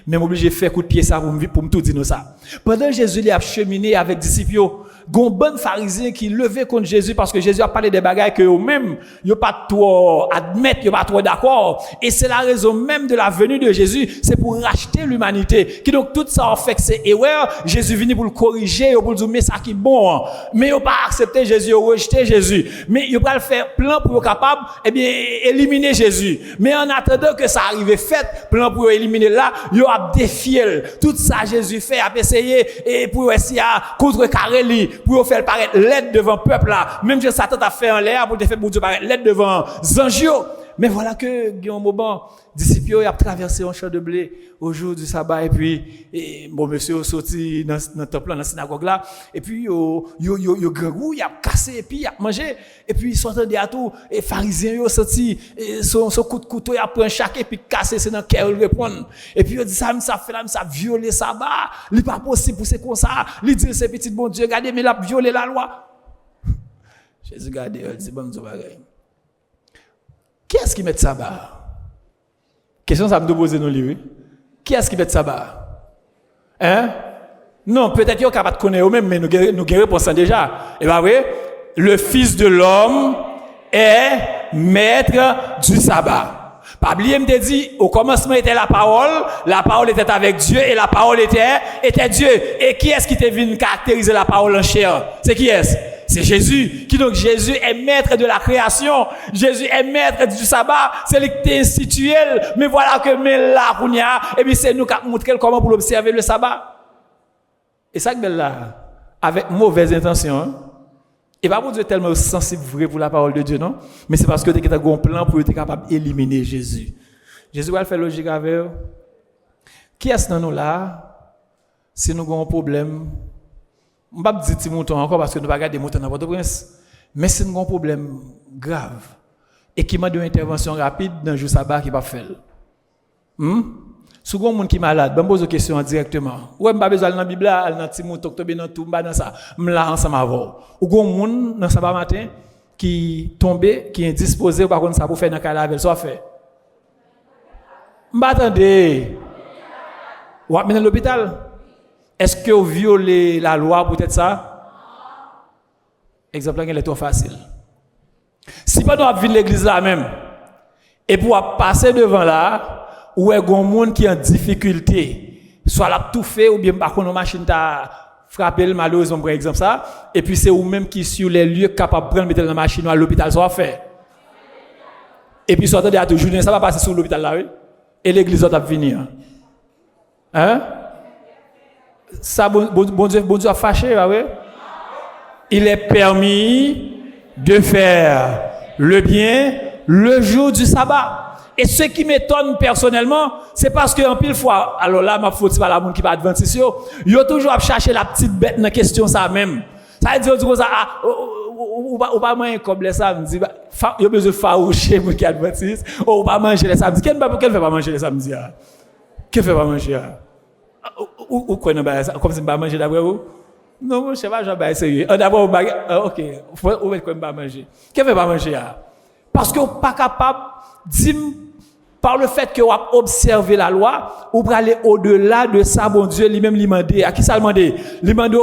même obligé de faire coup de pied ça pour me tout dire ça. Pendant que Jésus a cheminé avec disciples, il y a un bon pharisien qui levait contre Jésus parce que Jésus a parlé des bagages que eux-mêmes, ils n'ont pas trop admettre, ils n'ont pas trop d'accord. Et c'est la raison même de la venue de Jésus, c'est pour racheter l'humanité. Qui donc tout ça en fait que c'est erreur, Jésus venu pour le corriger, pour dire mais ça qui est bon. Mais ils n'ont pas accepté Jésus, ils ont rejeté Jésus. Mais ils n'ont pas le faire plan pour être capable, eh bien, éliminer Jésus. Mais en attendant que ça arrive fait, plan pour éliminer là, ils ont défié. Tout ça Jésus fait, a essayé, et pour essayer à contrecarrer lui, pour faire paraître l'aide devant le peuple là. Même si Satan a fait en l'air pour te faire pour Dieu paraître l'aide devant Zangio. Mais voilà que Guillaume Mauban, disciple, a traversé un champ de blé au jour du sabbat et puis bon monsieur sorti dans le temple dans la synagogue là et puis yo grangou, il a cassé et puis il a mangé et puis ils sont à tout et pharisiens yo sorti son coup de couteau il a pris chaque et puis cassé c'est dans cœur il répondre et puis il dit ça fait là ça violer sabbat, il pas possible pour c'est comme ça, il dit c'est petit bon Dieu regardez mais il a violé la loi. Jésus regardez il dit bon Dieu bagaille. Qui est-ce qui met le sabbat? Question ça me poser nous livrer. Qui est-ce qui met le sabbat? Hein? Non, peut-être qu'on capable de connaître eux-mêmes mais nous réponse déjà. Et bien oui, le Fils de l'homme est maître du sabbat. Pas oublier me dit au commencement était la parole était avec Dieu et la parole était Dieu. Et qui est-ce qui t'est venu caractériser la parole en chair? C'est qui est-ce? C'est Jésus. Qui donc Jésus est maître de la création. Jésus est maître du sabbat. C'est lui qui t'a institué. Mais voilà que mais là qu'on y a et puis c'est nous qui montrer comment pour observer le sabbat. Et ça que là avec mauvaise intention. Hein? Et pas pour Dieu tellement sensible vrai pour la parole de Dieu non, mais c'est parce que tu as un plan pour être capable d'éliminer Jésus. Jésus va faire logique avec eux. Qui est-ce dans nous là si nous avons un problème? On va pas dire petit mouton encore parce que nous pas garder mouton dans Port-au-Prince. Mais c'est un problème grave et qui m'a donné une intervention rapide dans le jour sabbat qui pas fait. Si vous avez qui malade, je pose une question directement. Ou pas besoin dans la Bible, dans le petit mouton, dans tout, dans ça. Je là ensemble avant. Ou vous avez un dans sabbat matin qui tombe, qui est disposé par contre ça pour faire dans la avec soit fait. M'attendez. Ou amener à l'hôpital. Est-ce que vous violez la loi peut-être ça? Exemple là, il est trop facile. Si pas nous venir l'église là même et pour passer devant là, ou est gon monde qui en difficulté, soit l'a tout fait ou bien par contre machine t'a frappé malheureusement par exemple ça, et puis c'est ou même qui sur les lieux capable prendre mettre dans la machine ou à l'hôpital soit fait. Et puis soit attendez à toujours ça va passer sur l'hôpital là oui. Et l'église va venir. Hein? Ça bon Dieu a fâché oui. Il est permis de faire le bien le jour du sabbat. Et ce qui m'étonne personnellement, c'est parce que en pile fois, alors là, ma faute, c'est pas la monde qui va adventiste, yo toujours à chercher la petite bête dans la question ça même. Ça veut dire, ça, ou pas manger comme les samedis, il y a besoin de faroucher pour qui adventiste, ou pas manger les samedis. Quel fait pas manger les samedis? Quel fait pas manger? Ou quoi, comme si je pas manger d'après vous? Non, je sais pas, je vais essayer. D'abord, ok, ou quoi, pas manger. Quel fait pas manger? Parce que vous pas capable de par le fait que vous avez observé la loi, vous pouvez aller au-delà de ça, bon Dieu, lui-même lui demandé. À qui ça demandé? Lui demandé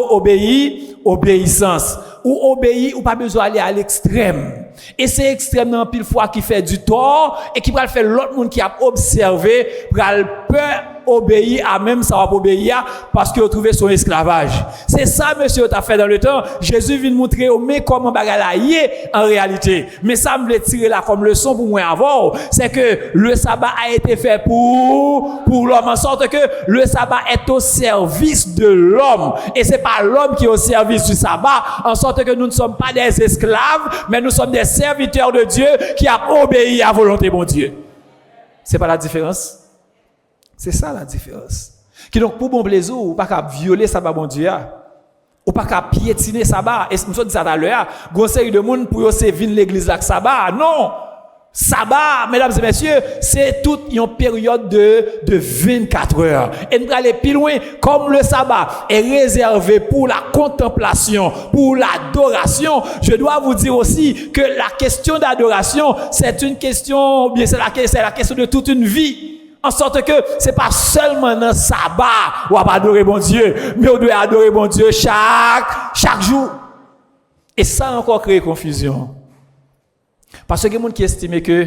obéissance. Ou obéir, ou pas besoin d'aller à l'extrême. Et c'est extrême dans pile fois qui fait du tort, et qui va le faire l'autre monde qui a observé, pour le peur obéit à même ça va obéir parce qu'il a trouvé son esclavage. C'est ça, monsieur, tu as fait dans le temps. Jésus vient montrer comment bagala y est en réalité. Mais ça me tirer là comme leçon pour moi avant, c'est que le sabbat a été fait pour l'homme, en sorte que le sabbat est au service de l'homme. Et c'est pas l'homme qui est au service du sabbat, en sorte que nous ne sommes pas des esclaves, mais nous sommes des serviteurs de Dieu qui a obéi à la volonté de mon Dieu. C'est pas la différence? C'est ça la différence. Qui donc pour bon plaisir, ou pas qu'à violer sabbat bon Dieu, ou pas qu'à piétiner sabbat. Et nous sommes dit ça tout à l'heure, gon série de monde pour se venir l'église là sabbat. Non! Sabbat, mesdames et messieurs, c'est toute une période de 24 heures. Et nous allons aller plus loin, comme le sabbat est réservé pour la contemplation, pour l'adoration. Je dois vous dire aussi que la question d'adoration, c'est une question, bien c'est la question de toute une vie. En sorte que c'est pas seulement dans le sabbat où on va adorer bon Dieu, mais on doit adorer bon Dieu chaque jour. Et ça a encore créé confusion. Parce que il y a des gens qui estiment que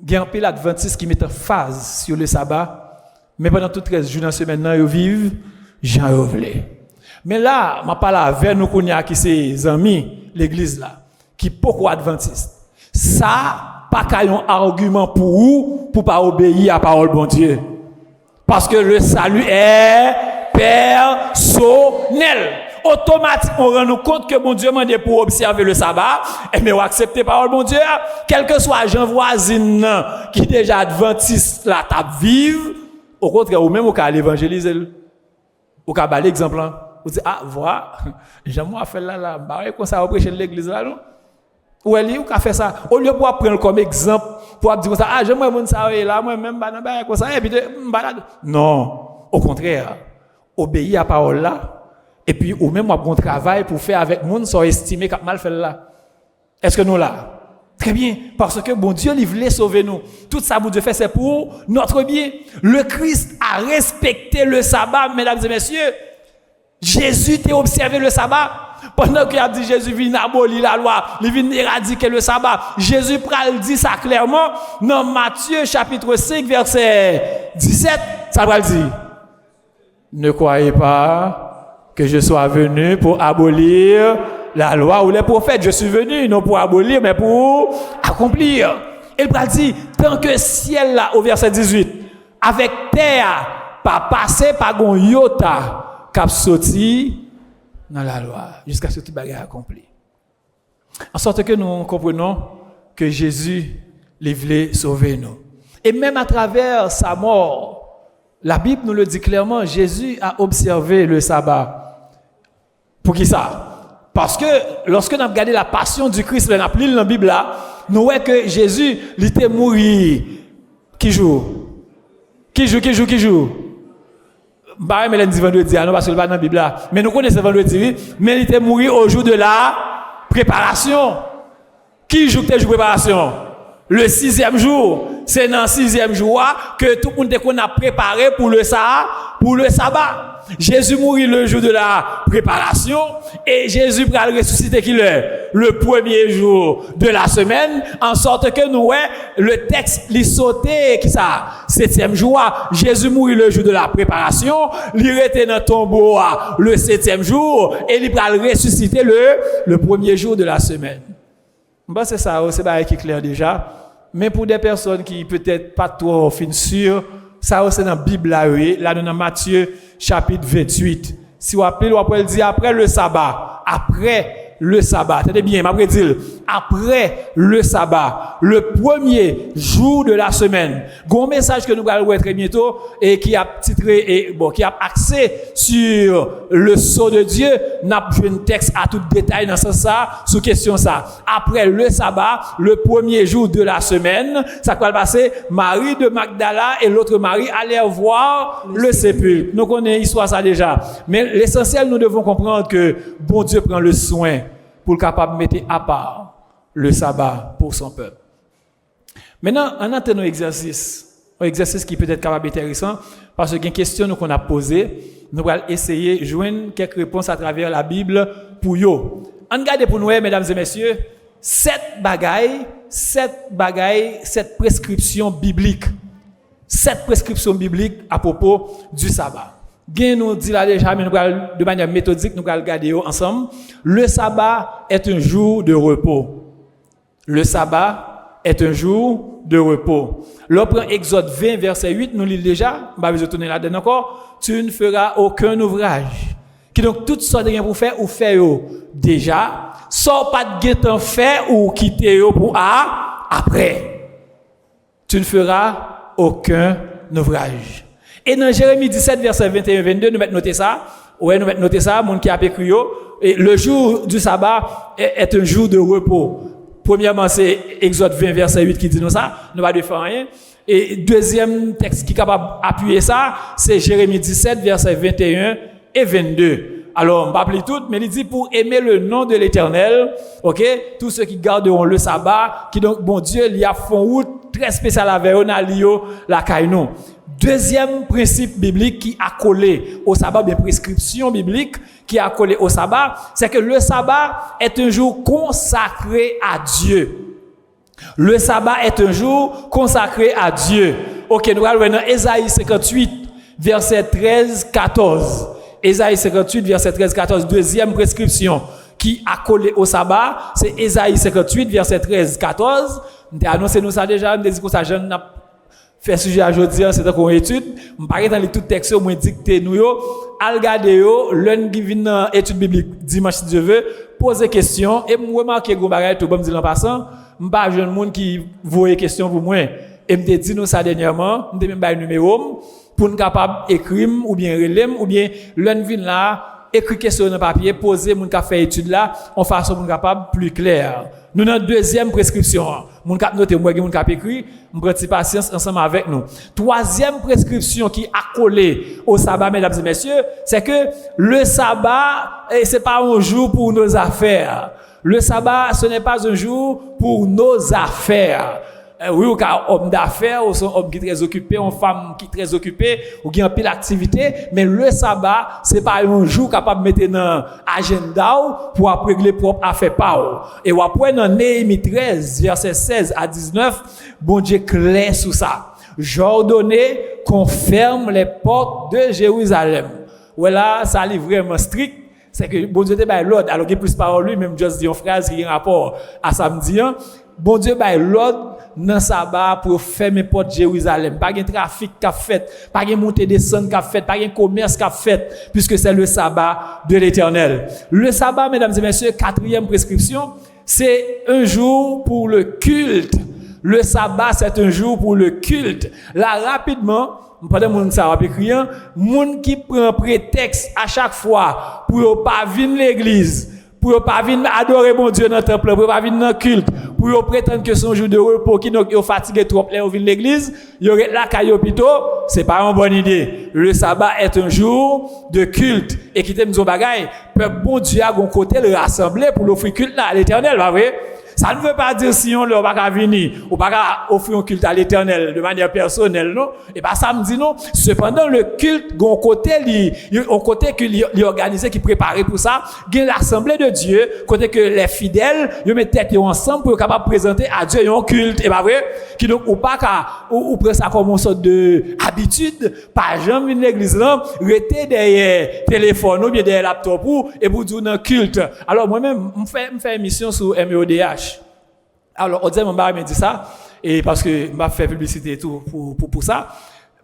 il y a un peu l'adventiste qui met en phase sur le sabbat, mais pendant tout 13 jours dans la semaine, ils vivent, j'en voulais. Mais là, je parle avec nous qui sont amis, l'église là, qui pourquoi adventiste. Ça, pas qu'un argument pour vous, pour pas obéir à la parole de bon Dieu. Parce que le salut est personnel. Automatiquement, on rend nous compte que bon Dieu m'a dit pour observer le sabbat, et mais on accepte la parole de bon Dieu, quel que soit Jean voisine qui déjà adventiste la table vive, au contraire, ou même au cas l'évangéliser, au cas de l'exemple, vous dites, ah, voilà, Jean-moi fait là, bah, comme ça, on prêche l'église là, non? Ou elle ou qu'a fait ça, au lieu pour prendre comme exemple, pour dire ça, ah, j'aimerais mon ça là, moi même, bah, comme ça, et puis, non, au contraire, obéir à la parole là, et puis, ou même, on a bon travail pour faire avec monde sans estimer qu'on a mal fait là. Est-ce que nous là? Très bien. Parce que bon Dieu, il voulait sauver nous. Tout ça, bon Dieu fait, c'est pour notre bien. Le Christ a respecté le sabbat, mesdames et messieurs. Jésus t'a observé le sabbat. Pendant qu'il a dit Jésus vient abolir la loi, il vient éradiquer le sabbat. Jésus dit ça clairement dans Matthieu chapitre 5, verset 17. Ça va le dire. Ne croyez pas que je sois venu pour abolir la loi ou les prophètes. Je suis venu non pour abolir, mais pour accomplir. Il va dire, tant que ciel là, au verset 18, avec terre, pas passé par un iota, cap sorti dans la loi, jusqu'à ce que tout bagarre accompli. En sorte que nous comprenons que Jésus les voulait sauver nous. Et même à travers sa mort, la Bible nous le dit clairement, Jésus a observé le sabbat. Pour qui ça? Parce que lorsque nous avons regardé la passion du Christ, nous avons lu dans la Bible là, nous voyons que Jésus, il était mort. Qui joue? Bah, mais dit vendredi, non, parce que le pas dans la Bible là. Mais nous connaissons vendredi, mais il était mort au jour de la préparation. Qui joue que préparation? Le 6e jour. C'est dans le 6e jour que tout le monde a préparé pour le sabbat. Jésus mourit le jour de la préparation et Jésus va le ressusciter le premier jour de la semaine, en sorte que nous, le texte, il sautait, qui ça? 7e jour, Jésus mourit le jour de la préparation, il était dans le tombeau le 7e jour et il va le ressusciter le premier jour de la semaine. Bon, c'est ça, c'est pas qui est clair déjà. Mais pour des personnes qui peut-être pas trop fin sûres, ça c'est dans la Bible là dans Matthieu chapitre 28. Si vous appelez, vous dire après le sabbat, attendez bien, m'après dire après le sabbat, le premier jour de la semaine. Gros message que nous allons voir très bientôt et qui a titré et qui a axé sur le sceau de Dieu. N'a joué un texte à tout détail dans ça sur question ça. Après le sabbat, le premier jour de la semaine, ça va passer. Marie de Magdala et l'autre Marie allèrent voir le sépulcre. Nous connaissons l'histoire ça déjà. Mais l'essentiel, nous devons comprendre que bon Dieu prend le soin pour capable de mettre à part le sabbat pour son peuple. Maintenant, on entend un exercice qui peut être capable intéressant parce qu'il y a une question qu'on a posée. Nous allons essayer de joindre quelques réponses à travers la Bible pour yo. On regarde pour nous, mesdames et messieurs, 7 prescriptions bibliques. 7 prescriptions bibliques à propos du sabbat. Bien nous dit là déjà, mais nous allons de manière méthodique, nous allons regarder ensemble. Le sabbat est un jour de repos. Le sabbat est un jour de repos. L'on Exode 20, verset 8, nous lisons déjà, je vais retourner là-dedans encore. Tu ne feras aucun ouvrage. Qui donc, toutes sortes de rien pour faire, ou faire déjà, sans pas de guettant faire ou quitter pour après. Tu ne feras aucun ouvrage. Et dans Jérémie 17, verset 21-22, nous mettons noter ça. Ouais, nous mettons noter ça, mon qui a écrit et le jour du sabbat est un jour de repos. Premièrement, c'est Exode 20, verset 8 qui dit nous ça. Nous ne va pas faire rien. Et deuxième texte qui est capable d'appuyer ça, c'est Jérémie 17, verset 21 et 22. Alors, on va appeler tout, mais il dit pour aimer le nom de l'Éternel, ok, tous ceux qui garderont le sabbat, qui donc, bon Dieu, il y a font route très spécial avec eux, la caïnou. Deuxième principe biblique qui a collé au sabbat, bien prescription biblique qui a collé au sabbat, c'est que le sabbat est un jour consacré à Dieu. Le sabbat est un jour consacré à Dieu. Ok, nous allons dans Ésaïe 58, verset 13-14. Ésaïe 58, verset 13-14, deuxième prescription qui a collé au sabbat, c'est Ésaïe 58, verset 13-14. Nous avons annoncé nous ça déjà, nous avons dit que ça jeune n'a fait sujet à aujourd'hui, c'est une étude. Je ne vais pas dans tout texte, je vais dicter nous, al regarder l'un qui vient dans l'étude biblique dimanche si Dieu veut, poser question, et je remarque que je vais tout dire en passant, je ne suis pas un jeune monde qui voit des questions pour moi. Et je me dit nous ça dernièrement, je me dit numéro pour nous capable d'écrire ou bien relire ou bien l'un vient là écrire question dans papier poser mon faire étude là en façon pour capable plus clair. Nous dans deuxième prescription mon cap noter moi mon cap écrit on prend patience ensemble avec nous. Troisième prescription qui a collé au sabbat mesdames et messieurs, c'est que le sabbat c'est pas un jour pour nos affaires. Le sabbat ce n'est pas un jour pour nos affaires. Oui, ou car homme d'affaires, ou son homme qui est très occupé, ou femme qui est très occupée, ou qui a un pile d'activité, mais le sabbat, c'est pas un jour capable de mettre dans l'agenda pour après les propres affaires par. Et après dans Néhémie 13, verset 16 à 19, bon Dieu clair sur ça. J'ordonnais qu'on ferme les portes de Jérusalem. Voilà, ça est vraiment strict. C'est que bon Dieu te bail l'ordre, alors qu'il plus parole lui, même juste dire une phrase qui a rapport à samedi, bon Dieu bail l'ordre dans sabbat pour fermer porte Jérusalem. Pas de trafic qu'a fait, pas de montée descente qu'a fait, pas de commerce qu'a fait, puisque c'est le sabbat de l'Éternel. Le sabbat, mesdames et messieurs, quatrième prescription, c'est un jour pour le culte. Le sabbat, c'est un jour pour le culte. Là, rapidement, pendant mon ça va écrire, moun qui prend prétexte à chaque fois pour pas venir l'église, pour pas venir adorer mon Dieu dans le temple, pour pas venir dans le culte, pour prétendre que son jour de repos qui donc fatigué trop là au vient l'église, il y aurait là caillou plutôt, c'est pas une bonne idée. Le sabbat est un jour de culte et qui t'aime dire bagaille, peuple bon Dieu a gon côté le rassembler pour l'offrir culte là à l'Éternel, pas vrai? Ça ne veut pas dire si on ne va pas venir ou pas offrir un culte à l'Éternel de manière personnelle, non? Et pas ça me dit non. Cependant, le culte, un côté qu'il organisé, qui préparé pour ça, il y a l'assemblée de Dieu, côté que les fidèles, ils mettent tête ensemble pour être capable de présenter à Dieu un culte, et pas vrai? Qui donc, ou pas ou prend ça comme une sorte de habitude, pas jamais l'église là, rester derrière téléphone ou bien derrière laptop et pour dire un culte. Alors, moi-même, je fais une mission sur MEODH. Alors, on dit, mon bar me dit ça, et parce que m'a fait publicité et tout pour ça.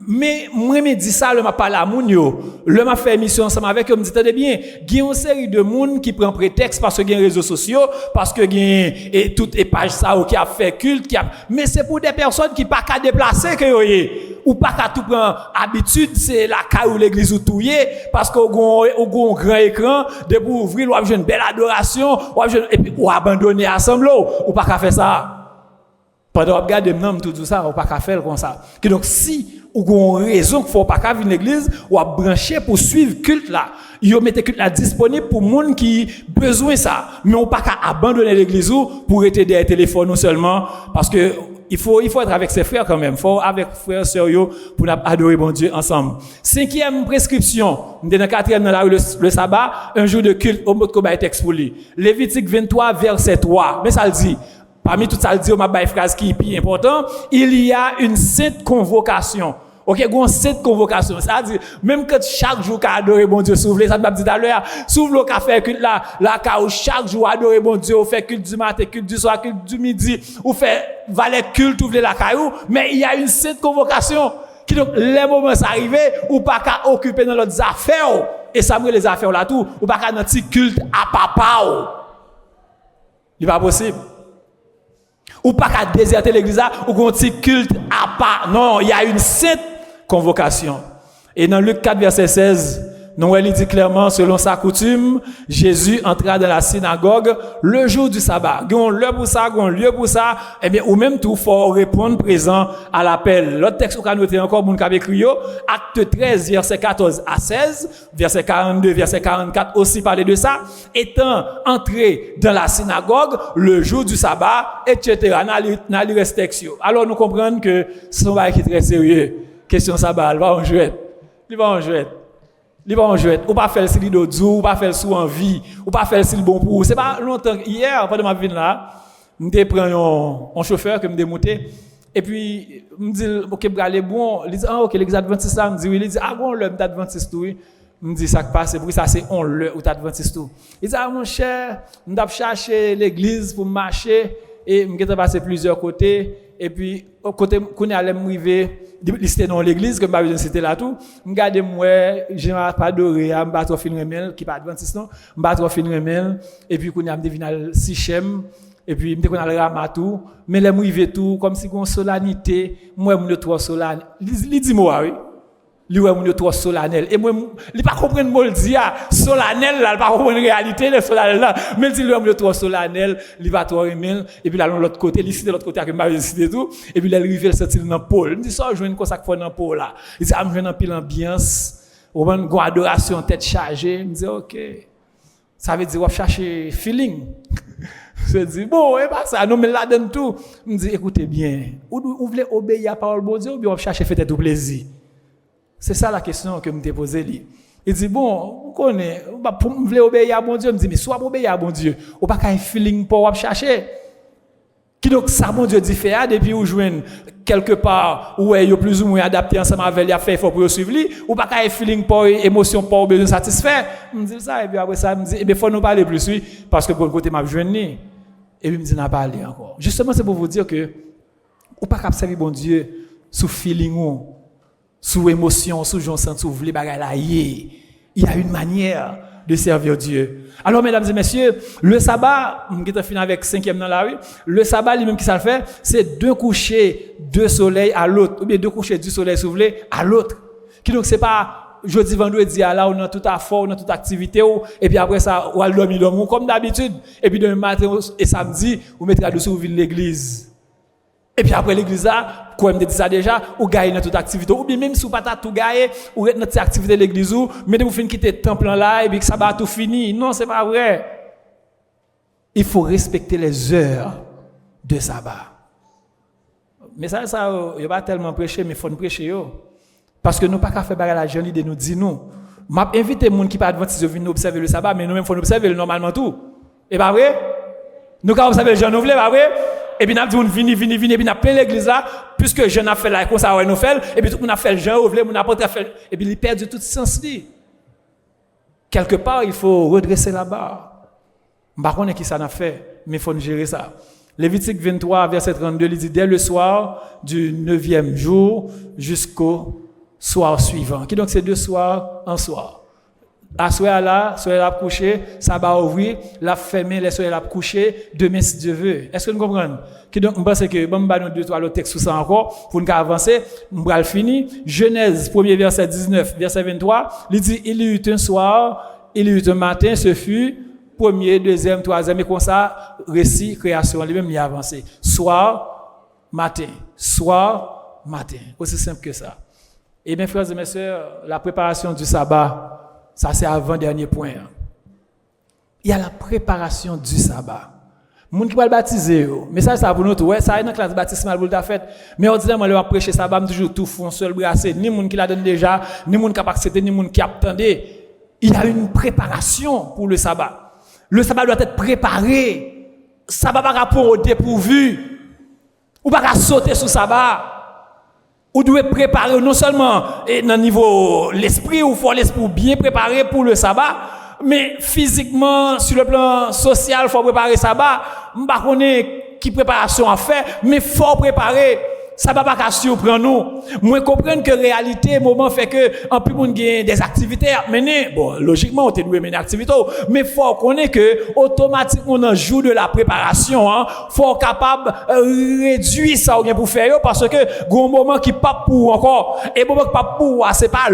Mais, moi, me dit ça, le m'a parlé à moun yo. Le m'a fait émission ensemble avec eux, me dit, tenez bien, il y a une série de moun qui prend prétexte parce que il y a réseaux sociaux, parce que il y a, et toutes les pages ça, qui a fait culte, mais c'est pour des personnes qui pas qu'à déplacer que yoye. Ou pas qu'à tout prendre habitude, c'est la caille ou l'église ou touye, parce qu'on a un grand écran, de pour ouvrir, ou avoir une belle adoration, et puis, ou abandonner l'assemblée, ou pas qu'à faire ça. Pendant qu'on regarde tout ça, ou pas qu'à faire comme ça. Donc, si, ou qu'on a raison qu'il faut pas qu'à venir l'église, ou à brancher pour suivre culte là. Ils ont mis culte là disponible pour monde qui besoin ça. Mais on pas qu'à abandonner l'église pour être derrière téléphone non seulement, parce que il faut être avec ses frères quand même. Il faut avec frères sœurs pour adorer bon Dieu ensemble. Cinquième prescription, dans la quatrième dans la rue le sabbat, un jour de culte au mot de texte pour lui. Lévitique 23 verset 3. Mais ça le dit. parmi tout ça, le dit, ma baille phrase qui est plus important, il y a une sainte convocation. Ok, une sainte convocation. Ça veut dire, même quand chaque jour qu'a adoré bon Dieu, s'ouvre, ça m'a dit tout à l'heure, s'ouvre le café culte là, chaque jour adorer bon Dieu, on fait culte du matin, culte du soir, culte du midi, ou fait valet culte, ouvre la caillou, mais il y a une sainte convocation. Qui donc, les moments arrivés, ou pas qu'à occuper dans leurs affaires, et ça me les affaires là tout, ou pas qu'à dans petit culte à papa. Il n'est pas possible. Ou pas qu'à déserter l'église ou un petit culte à part. Non, il y a une sainte convocation. Et dans Luc 4, verset 16, Noël dit clairement, selon sa coutume, Jésus entra dans la synagogue le jour du sabbat. Il y a un lieu pour ça, eh bien, ou même tout, faut répondre présent à l'appel. L'autre texte qu'on a noté encore, mon cap écrit, acte 13, verset 14 à 16, verset 42, verset 44 aussi parlait de ça, étant entré dans la synagogue le jour du sabbat, etc. Dans les restrictions. Alors, nous comprenons que c'est un bail qui est très sérieux. Question sabbat, il va en jouer. Il va en jouer. Ou pas faire le d'audio, ou pas faire le sous envie, ou pas faire le bon pour. C'est pas longtemps. Hier, pendant ma vie là, je prends un chauffeur que me démonté. Et puis, me dit, ok, aller bon. Il dit, ah, ok, les adventistes là, me dit, oui. Il dit, ah, bon, l'homme d'adventiste, oui. Me dit, ça passe, pour ça, c'est on le ou d'adventiste tout. Il dit, ah, mon cher, je vais chercher l'église pour marcher. Et je vais passer plusieurs côtés. Et puis, au côté, quand on allait m'arriver, listé dans l'église, que je cité là tout, je regarde moi, je n'ai pas adoré, je ne vais pas fin remel, qui n'est pas adventiste, non, je ne vais pas fin remel, et puis quand on a devenu sichem, et puis je vais rama tout, mais les m'arriver tout, comme si on solennité, moi, je suis trop solennel. Il dit moi, oui. Lui est trop solennel et moi il pas comprendre mot dit solennel là il pas comprendre réalité le solennel là mais il dit lui est trop solennel il va trop aimer et puis là l'autre côté il cite de l'autre côté que m'a cité tout et puis il arrive il sortir dans pôle il dit ça joindre comme ça que dans pôle là il dit me joindre en pile ambiance ou une adoration tête chargée il dit OK ça veut dire on chercher feeling je dis bon et pas ça non mais là donne tout me dit écoutez bien ou voulez obéir à la parole de Dieu ou bien on chercher faire tout plaisir. C'est ça la question que je me posée. Il dit, bon, vous connaissez, pour me obéir à bon Dieu, je me dis, mais soit obéir à bon Dieu, ou pas qu'un feeling pour chercher. Qui donc, ça, bon Dieu dit faire, depuis où joignent quelque part, où il y a plus ou moins adapté ensemble avec lui, fait fort pour suivre lui, ou pas qu'un feeling pour émotion pour besoin satisfaire. Je me dis ça, et puis après ça, je me dis, il faut nous parler plus, oui, parce que pour le côté, m'a joindre. Et puis, je me dis, n'a pas parlé encore. Justement, c'est pour vous dire que, ou pas qu'à servir bon Dieu, sous feeling ou, sous émotion, sous joie, sous voulez bagaille là, il y a une manière de servir Dieu. Alors, mesdames et messieurs, le sabbat, on va finir avec 5e dans la rue, le sabbat, lui-même qui ça le fait, c'est 2 couchers de soleil à l'autre, ou bien 2 couchers du soleil, si vous voulez, à l'autre. Qui donc, c'est pas jeudi, vendredi, à là, on a tout à fort, on a toute activité, et puis après ça, on a dormir, comme d'habitude, et puis demain matin et samedi, vous mettez à dessous, vous venez l'église. Et puis après l'église là, comme je dis ça déjà, ou gagne dans toute activité, ou bien même si vous pas tout gagner, ou êtes notre activité de l'église ou, mais vous finissez quitter le temple là et puis que ça va tout fini. Non, c'est pas vrai. Il faut respecter les heures de sabbat. Mais ça il va pas tellement prêcher, mais il faut nous prêcher parce que nous pas qu'à faire bagarre la jeune de nous dire nous. M'a invité les gens qui pas adventistes venir observer le sabbat, mais nous même faut observer normalement tout. Et pas vrai? Nous quand observer le jeune nous voulons pas vrai? Et puis, nous avons dit, vini, et puis nous avons plein l'église là, puisque je n'ai fait là, comme ça, nous fait, et puis tout le monde a fait le genre, nous avons pas fait, et puis il perd tout sens. Quelque part, il faut redresser la barre. Je ne sais pas qui ça n'a fait, mais il faut gérer ça. Lévitique 23, verset 32, il dit, dès le soir du 9e jour jusqu'au soir suivant. Qui donc c'est 2 soirs en soir. La soirée là, soirée là coucher, ça va ouvrir, la fermer, les soirées là coucher, demain si Dieu veut. Est-ce que nous comprenons? Qui donc, je pense que, bon, nous 2-3 textes sur ça encore, pour nous avancer, nous allons finir. Genèse, 1er verset 19, verset 23, il dit, il y eut un soir, il y eut un matin, ce fut, 1er, 2e, 3e, et comme ça, récit, création, lui-même, il a avancé. Soir, matin. Aussi simple que ça. Et mes frères et mes sœurs, la préparation du sabbat, ça, c'est avant-dernier point. Il y a la préparation du sabbat. Les gens qui vont baptiser, mais ça pour nous, ouais, ça est dans la classe baptismale pour le fait. Mais ordinairement, le prêcher sabbat, toujours tout font seul brassé. Ni les gens qui la donnent déjà, ni les gens qui accepté, ni les gens qui attendent. Il y a une préparation pour le sabbat. Le sabbat doit être préparé sabbat pas pour au dépourvu. Ou pas sauter sur sabbat. Ou doit préparer non seulement dans le niveau l'esprit, ou faut l'esprit bien préparé pour le sabbat, mais physiquement, sur le plan social, il faut préparer sabbat. Je ne sais pas qui préparation à faire, mais faut préparer. Ça va pas qu'à surprendre nous. Moi, comprendre que réalité, moment fait que, en plus, on gagne des activités à mener. Bon, logiquement, on te doit mener activité, mais faut connaître que, automatiquement, dans le jour de la préparation, faut capable, réduire ça, pour faire, parce que, gros moment qui pas pour encore, et moment qui pas pour, c'est pas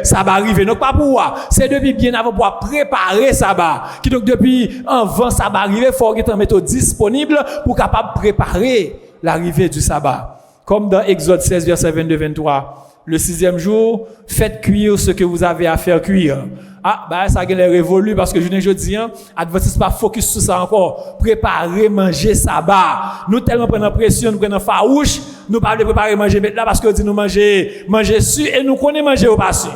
ça va arriver. Donc, pas pour, c'est depuis bien avant pour préparer ça va. Qui donc, depuis, avant ça va arriver, faut qu'il y ait une méthode disponible pour capable préparer l'arrivée du sabbat. Comme dans Exode 16, verset 22-23. Le 6e jour, faites cuire ce que vous avez à faire cuire. Ah, bah, ça a l'air révolu parce que je ne dis pas, Adventiste pas focus sur ça encore. Préparer, manger sabbat. Nous tellement prenons pression, nous prenons farouche, nous parlons de préparer, manger maintenant parce que dit nous manger su et nous connaissons manger au passé.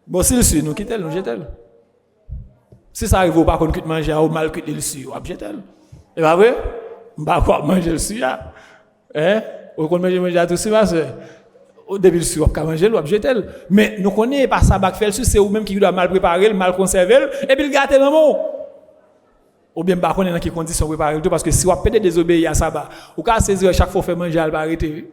Bon, si le su, nous quittons, nous jetons. Si ça arrive, pas qu'on quitte manger ou mal quitte le su, on jetons. Et pas vrai? Bah, quoi, manger le su, là. Ou qu'on mange à tout ça, au début, on peut manger, on peut jeter. Mais nous connaissons pas ça, c'est ou même qui doit mal préparer, mal conserver, et puis le gâter dans le mot. Ou bien, on est dans quelles conditions préparer tout, parce que si on peut désobéir à ça, ou quand saisir chaque fois faire manger, elle va arrêter.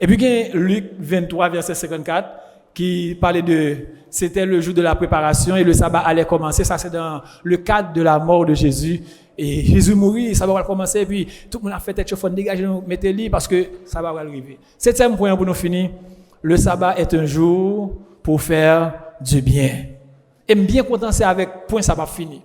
Et puis, il y a Luc 23, verset 54, qui parlait c'était le jour de la préparation et le sabbat allait commencer. Ça, c'est dans le cadre de la mort de Jésus. Et Jésus mourit, ça va commencer, et puis tout le monde a fait tête chauffante, dégagez, mettez-le, parce que ça va arriver. 7e point pour nous finir. Le sabbat est un jour pour faire du bien. Et bien content, c'est avec point sabbat fini.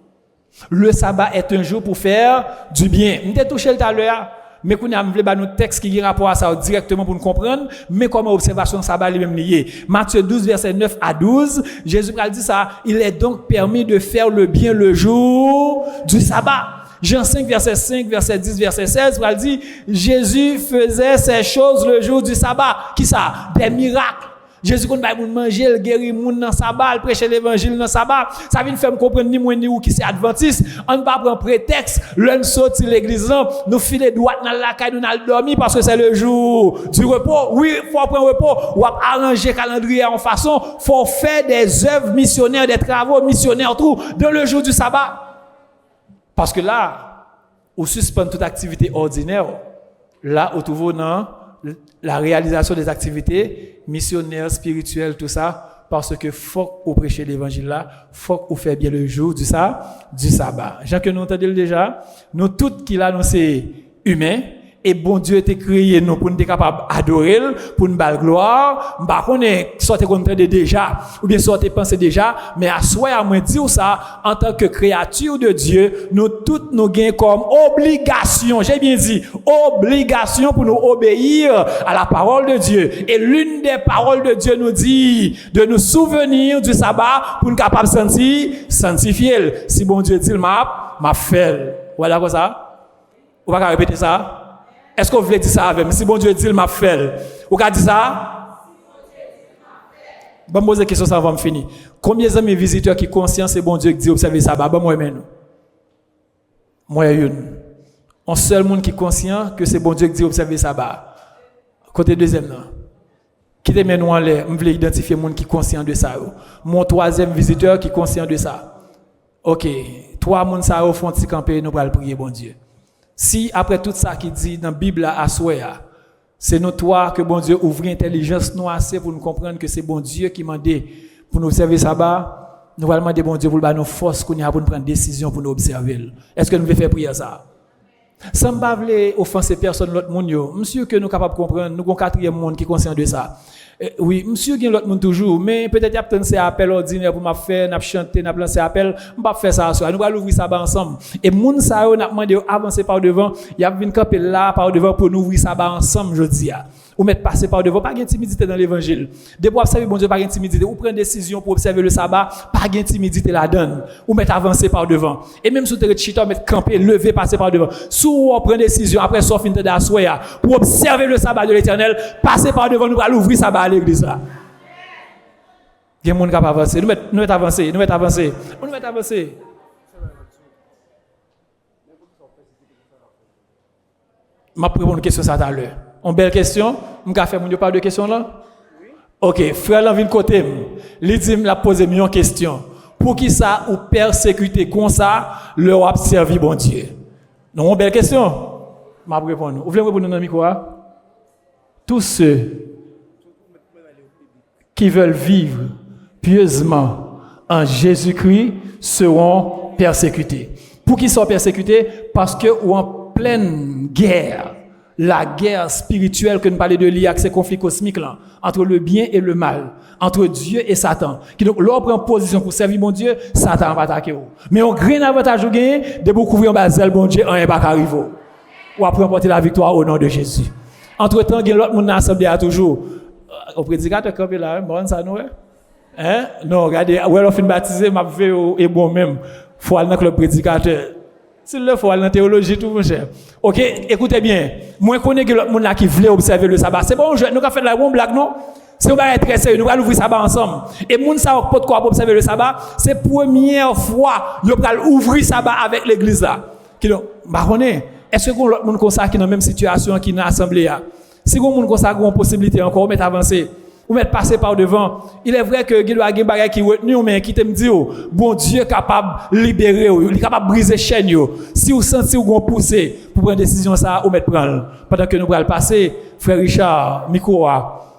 Le sabbat est un jour pour faire du bien. Je t'ai touché tout à l'heure, mais qu'on a voulu nous texte qui a rapport à ça directement pour nous comprendre, mais comme observation sabbat lui-même lié. Matthieu 12, verset 9 à 12, Jésus a dit ça, il est donc permis de faire le bien le jour du sabbat. Jean 5, verset 5, verset 10, verset 16, il dit, Jésus faisait ces choses le jour du sabbat. Qui ça? Des miracles. Jésus, quand il manger, il guérit les gens dans le sabbat, il prêche l'évangile dans le sabbat. Ça vient faire me comprendre ni moi ni où qui c'est adventiste. On ne va pas prendre prétexte, l'un sorti l'église, nous filer droite dans la caille, nous allons dormir parce que c'est le jour du repos. Oui, il faut prendre repos. Ou arranger le calendrier en façon, il faut faire des œuvres missionnaires, des travaux missionnaires, tout, dans le jour du sabbat. Parce que là, on suspend toute activité ordinaire. Là, on trouve dans la réalisation des activités missionnaires, spirituelles, tout ça, parce que faut qu'on prêche l'évangile là, faut qu'on fait bien le jour du sabbat. Jean que nous entendons déjà, nous tous qui l'annoncent humains, et bon Dieu était créé nous pour nous être capables d'adorer, pour nous faire gloire. Bah qu'on est sorti contre déjà, ou bien sorti penser déjà, mais à soi à moi dire ça en tant que créature de Dieu, nous toutes nous gagnons comme obligation. J'ai bien dit obligation pour nous obéir à la parole de Dieu. Et l'une des paroles de Dieu nous dit de nous souvenir du sabbat pour nous capables de sanctifier. Si bon Dieu dit m'a fait. Voilà quoi ça? On va répéter ça. Est-ce que vous voulez dire ça avec moi? Si bon Dieu dit, il m'a fait. Vous avez dit ça? Bon, poser une question, ça va me finir. Combien d'amis visiteurs qui sont conscients, c'est bon Dieu qui dit, observez ça? Bon, moi, même. Moi, un seul monde qui est conscient que c'est bon Dieu qui dit, observez ça? Côté deuxième, non. Qui te met nous en l'air? Je voulais identifier les gens qui sont conscients de ça. Mon troisième visiteur qui est conscient de ça. Ok. 3 personnes font petit camper, nous allons prier, bon Dieu. Si après tout ça qui dit dans la Bible à Soya, c'est notoire que bon Dieu ouvre l'intelligence nous assez pour nous comprendre que c'est bon Dieu qui m'a dit pour nous observer sabbat, nous allons demander bon Dieu pour nous force pour nous prendre décision pour nous observer. Est-ce que nous voulons faire prier ça? Sans pas vouloir offenser personne l'autre monde yo. Monsieur que nous capable comprendre, nous avons 4e monde qui est conscient de ça. Oui, monsieur qui l'autre monde toujours, mais peut-être y a peut-être un appel ordinaire pour m'a faire, n'a chanter, n'a lancer appel, on va faire ça nous allons ouvrir ça ensemble. Et moun ça yo n'a demandé avancer par devant, y a venir camper là par devant pour nous ouvrir ça ensemble jodi a. Ou mettre passer par devant, pas d'intimidité dans l'évangile. Depuis observer bon Dieu pas d'intimidité, ou prendre décision pour observer le sabbat, pas d'intimidité là-dedans. Ou mettre avancer par devant. Et même sous terre chita mettre camper, lever passer par devant. Sous on prend décision après sauf fin de d'assoya pour observer le sabbat de l'Éternel, passer par devant nous allons ouvrir sabbat à l'église là. Il y a des gens qui peuvent avancer, nous mettons avancer. Je vais répondre à une question ça tout à l'heure. Une belle question. Je vais faire pas de questions là? Ok, frère là vient côté. Il dit me la poser une question. Pour qui ça ou persécuter comme ça leur a servi bon Dieu? Non, une belle question. Je vais répondre. Vous voulez répondre dans le micro? Tous ceux qui veulent vivre pieusement en Jésus-Christ seront persécutés. Pour qui sont persécutés? Parce que ou en pleine guerre, la guerre spirituelle que nous parlons de l'IA, ces conflits cosmiques là, entre le bien et le mal, entre Dieu et Satan. Qui donc, l'on prend position pour servir mon Dieu, Satan va attaquer. Mais on grand avantage ou gagner de beaucoup couvrir en bas bon Dieu, on n'est pas arrivé. Ou après remporter la victoire au nom de Jésus. Entre-temps, il y a l'autre monde dans l'assemblée à toujours. Au prédicateur campé là, bon ça nous hein? Non, regardez, où elle fin baptisé, m'a fait et bon même. Faut aller dans le prédicateur. S'il le faut aller dans théologie tout mon cher. OK, écoutez bien. Moi connais que l'autre monde là qui voulait observer le sabbat. C'est bon, nous avons fait la bonne blague non? C'est un très sérieux, nous allons ouvrir le sabbat ensemble. Et moun ça pas de quoi observer le sabbat, c'est première fois nous allons ouvrir le sabbat avec l'église là. Qui donc baronné, est-ce que l'autre monde comme ça qui dans la même situation qui dans l'assemblée là? Si vous avez une possibilité encore, vous avancer, vous passer par devant. Il est vrai que il y a des choses qui retenu, mais qui te me dit, bon Dieu est capable de libérer, il est capable de briser les chaînes. Si vous sentez que vous pousser pour prendre une décision, ça, vous prendre. Pendant que nous allons passer, frère Richard, micro,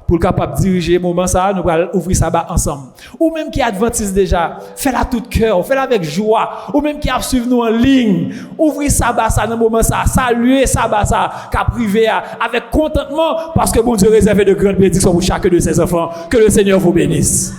pour le capable de diriger le moment, ça, nous allons ouvrir ça ensemble. Ou même qui est adventiste déjà, faites-la tout cœur, faites-la avec joie. Ou même qui a suivi nous en ligne, ouvrez ça dans le moment, ça, saluez ça, qu'a privé avec contentement, parce que bon Dieu réserve de grandes bénédictions pour chacun de ses enfants. Que le Seigneur vous bénisse.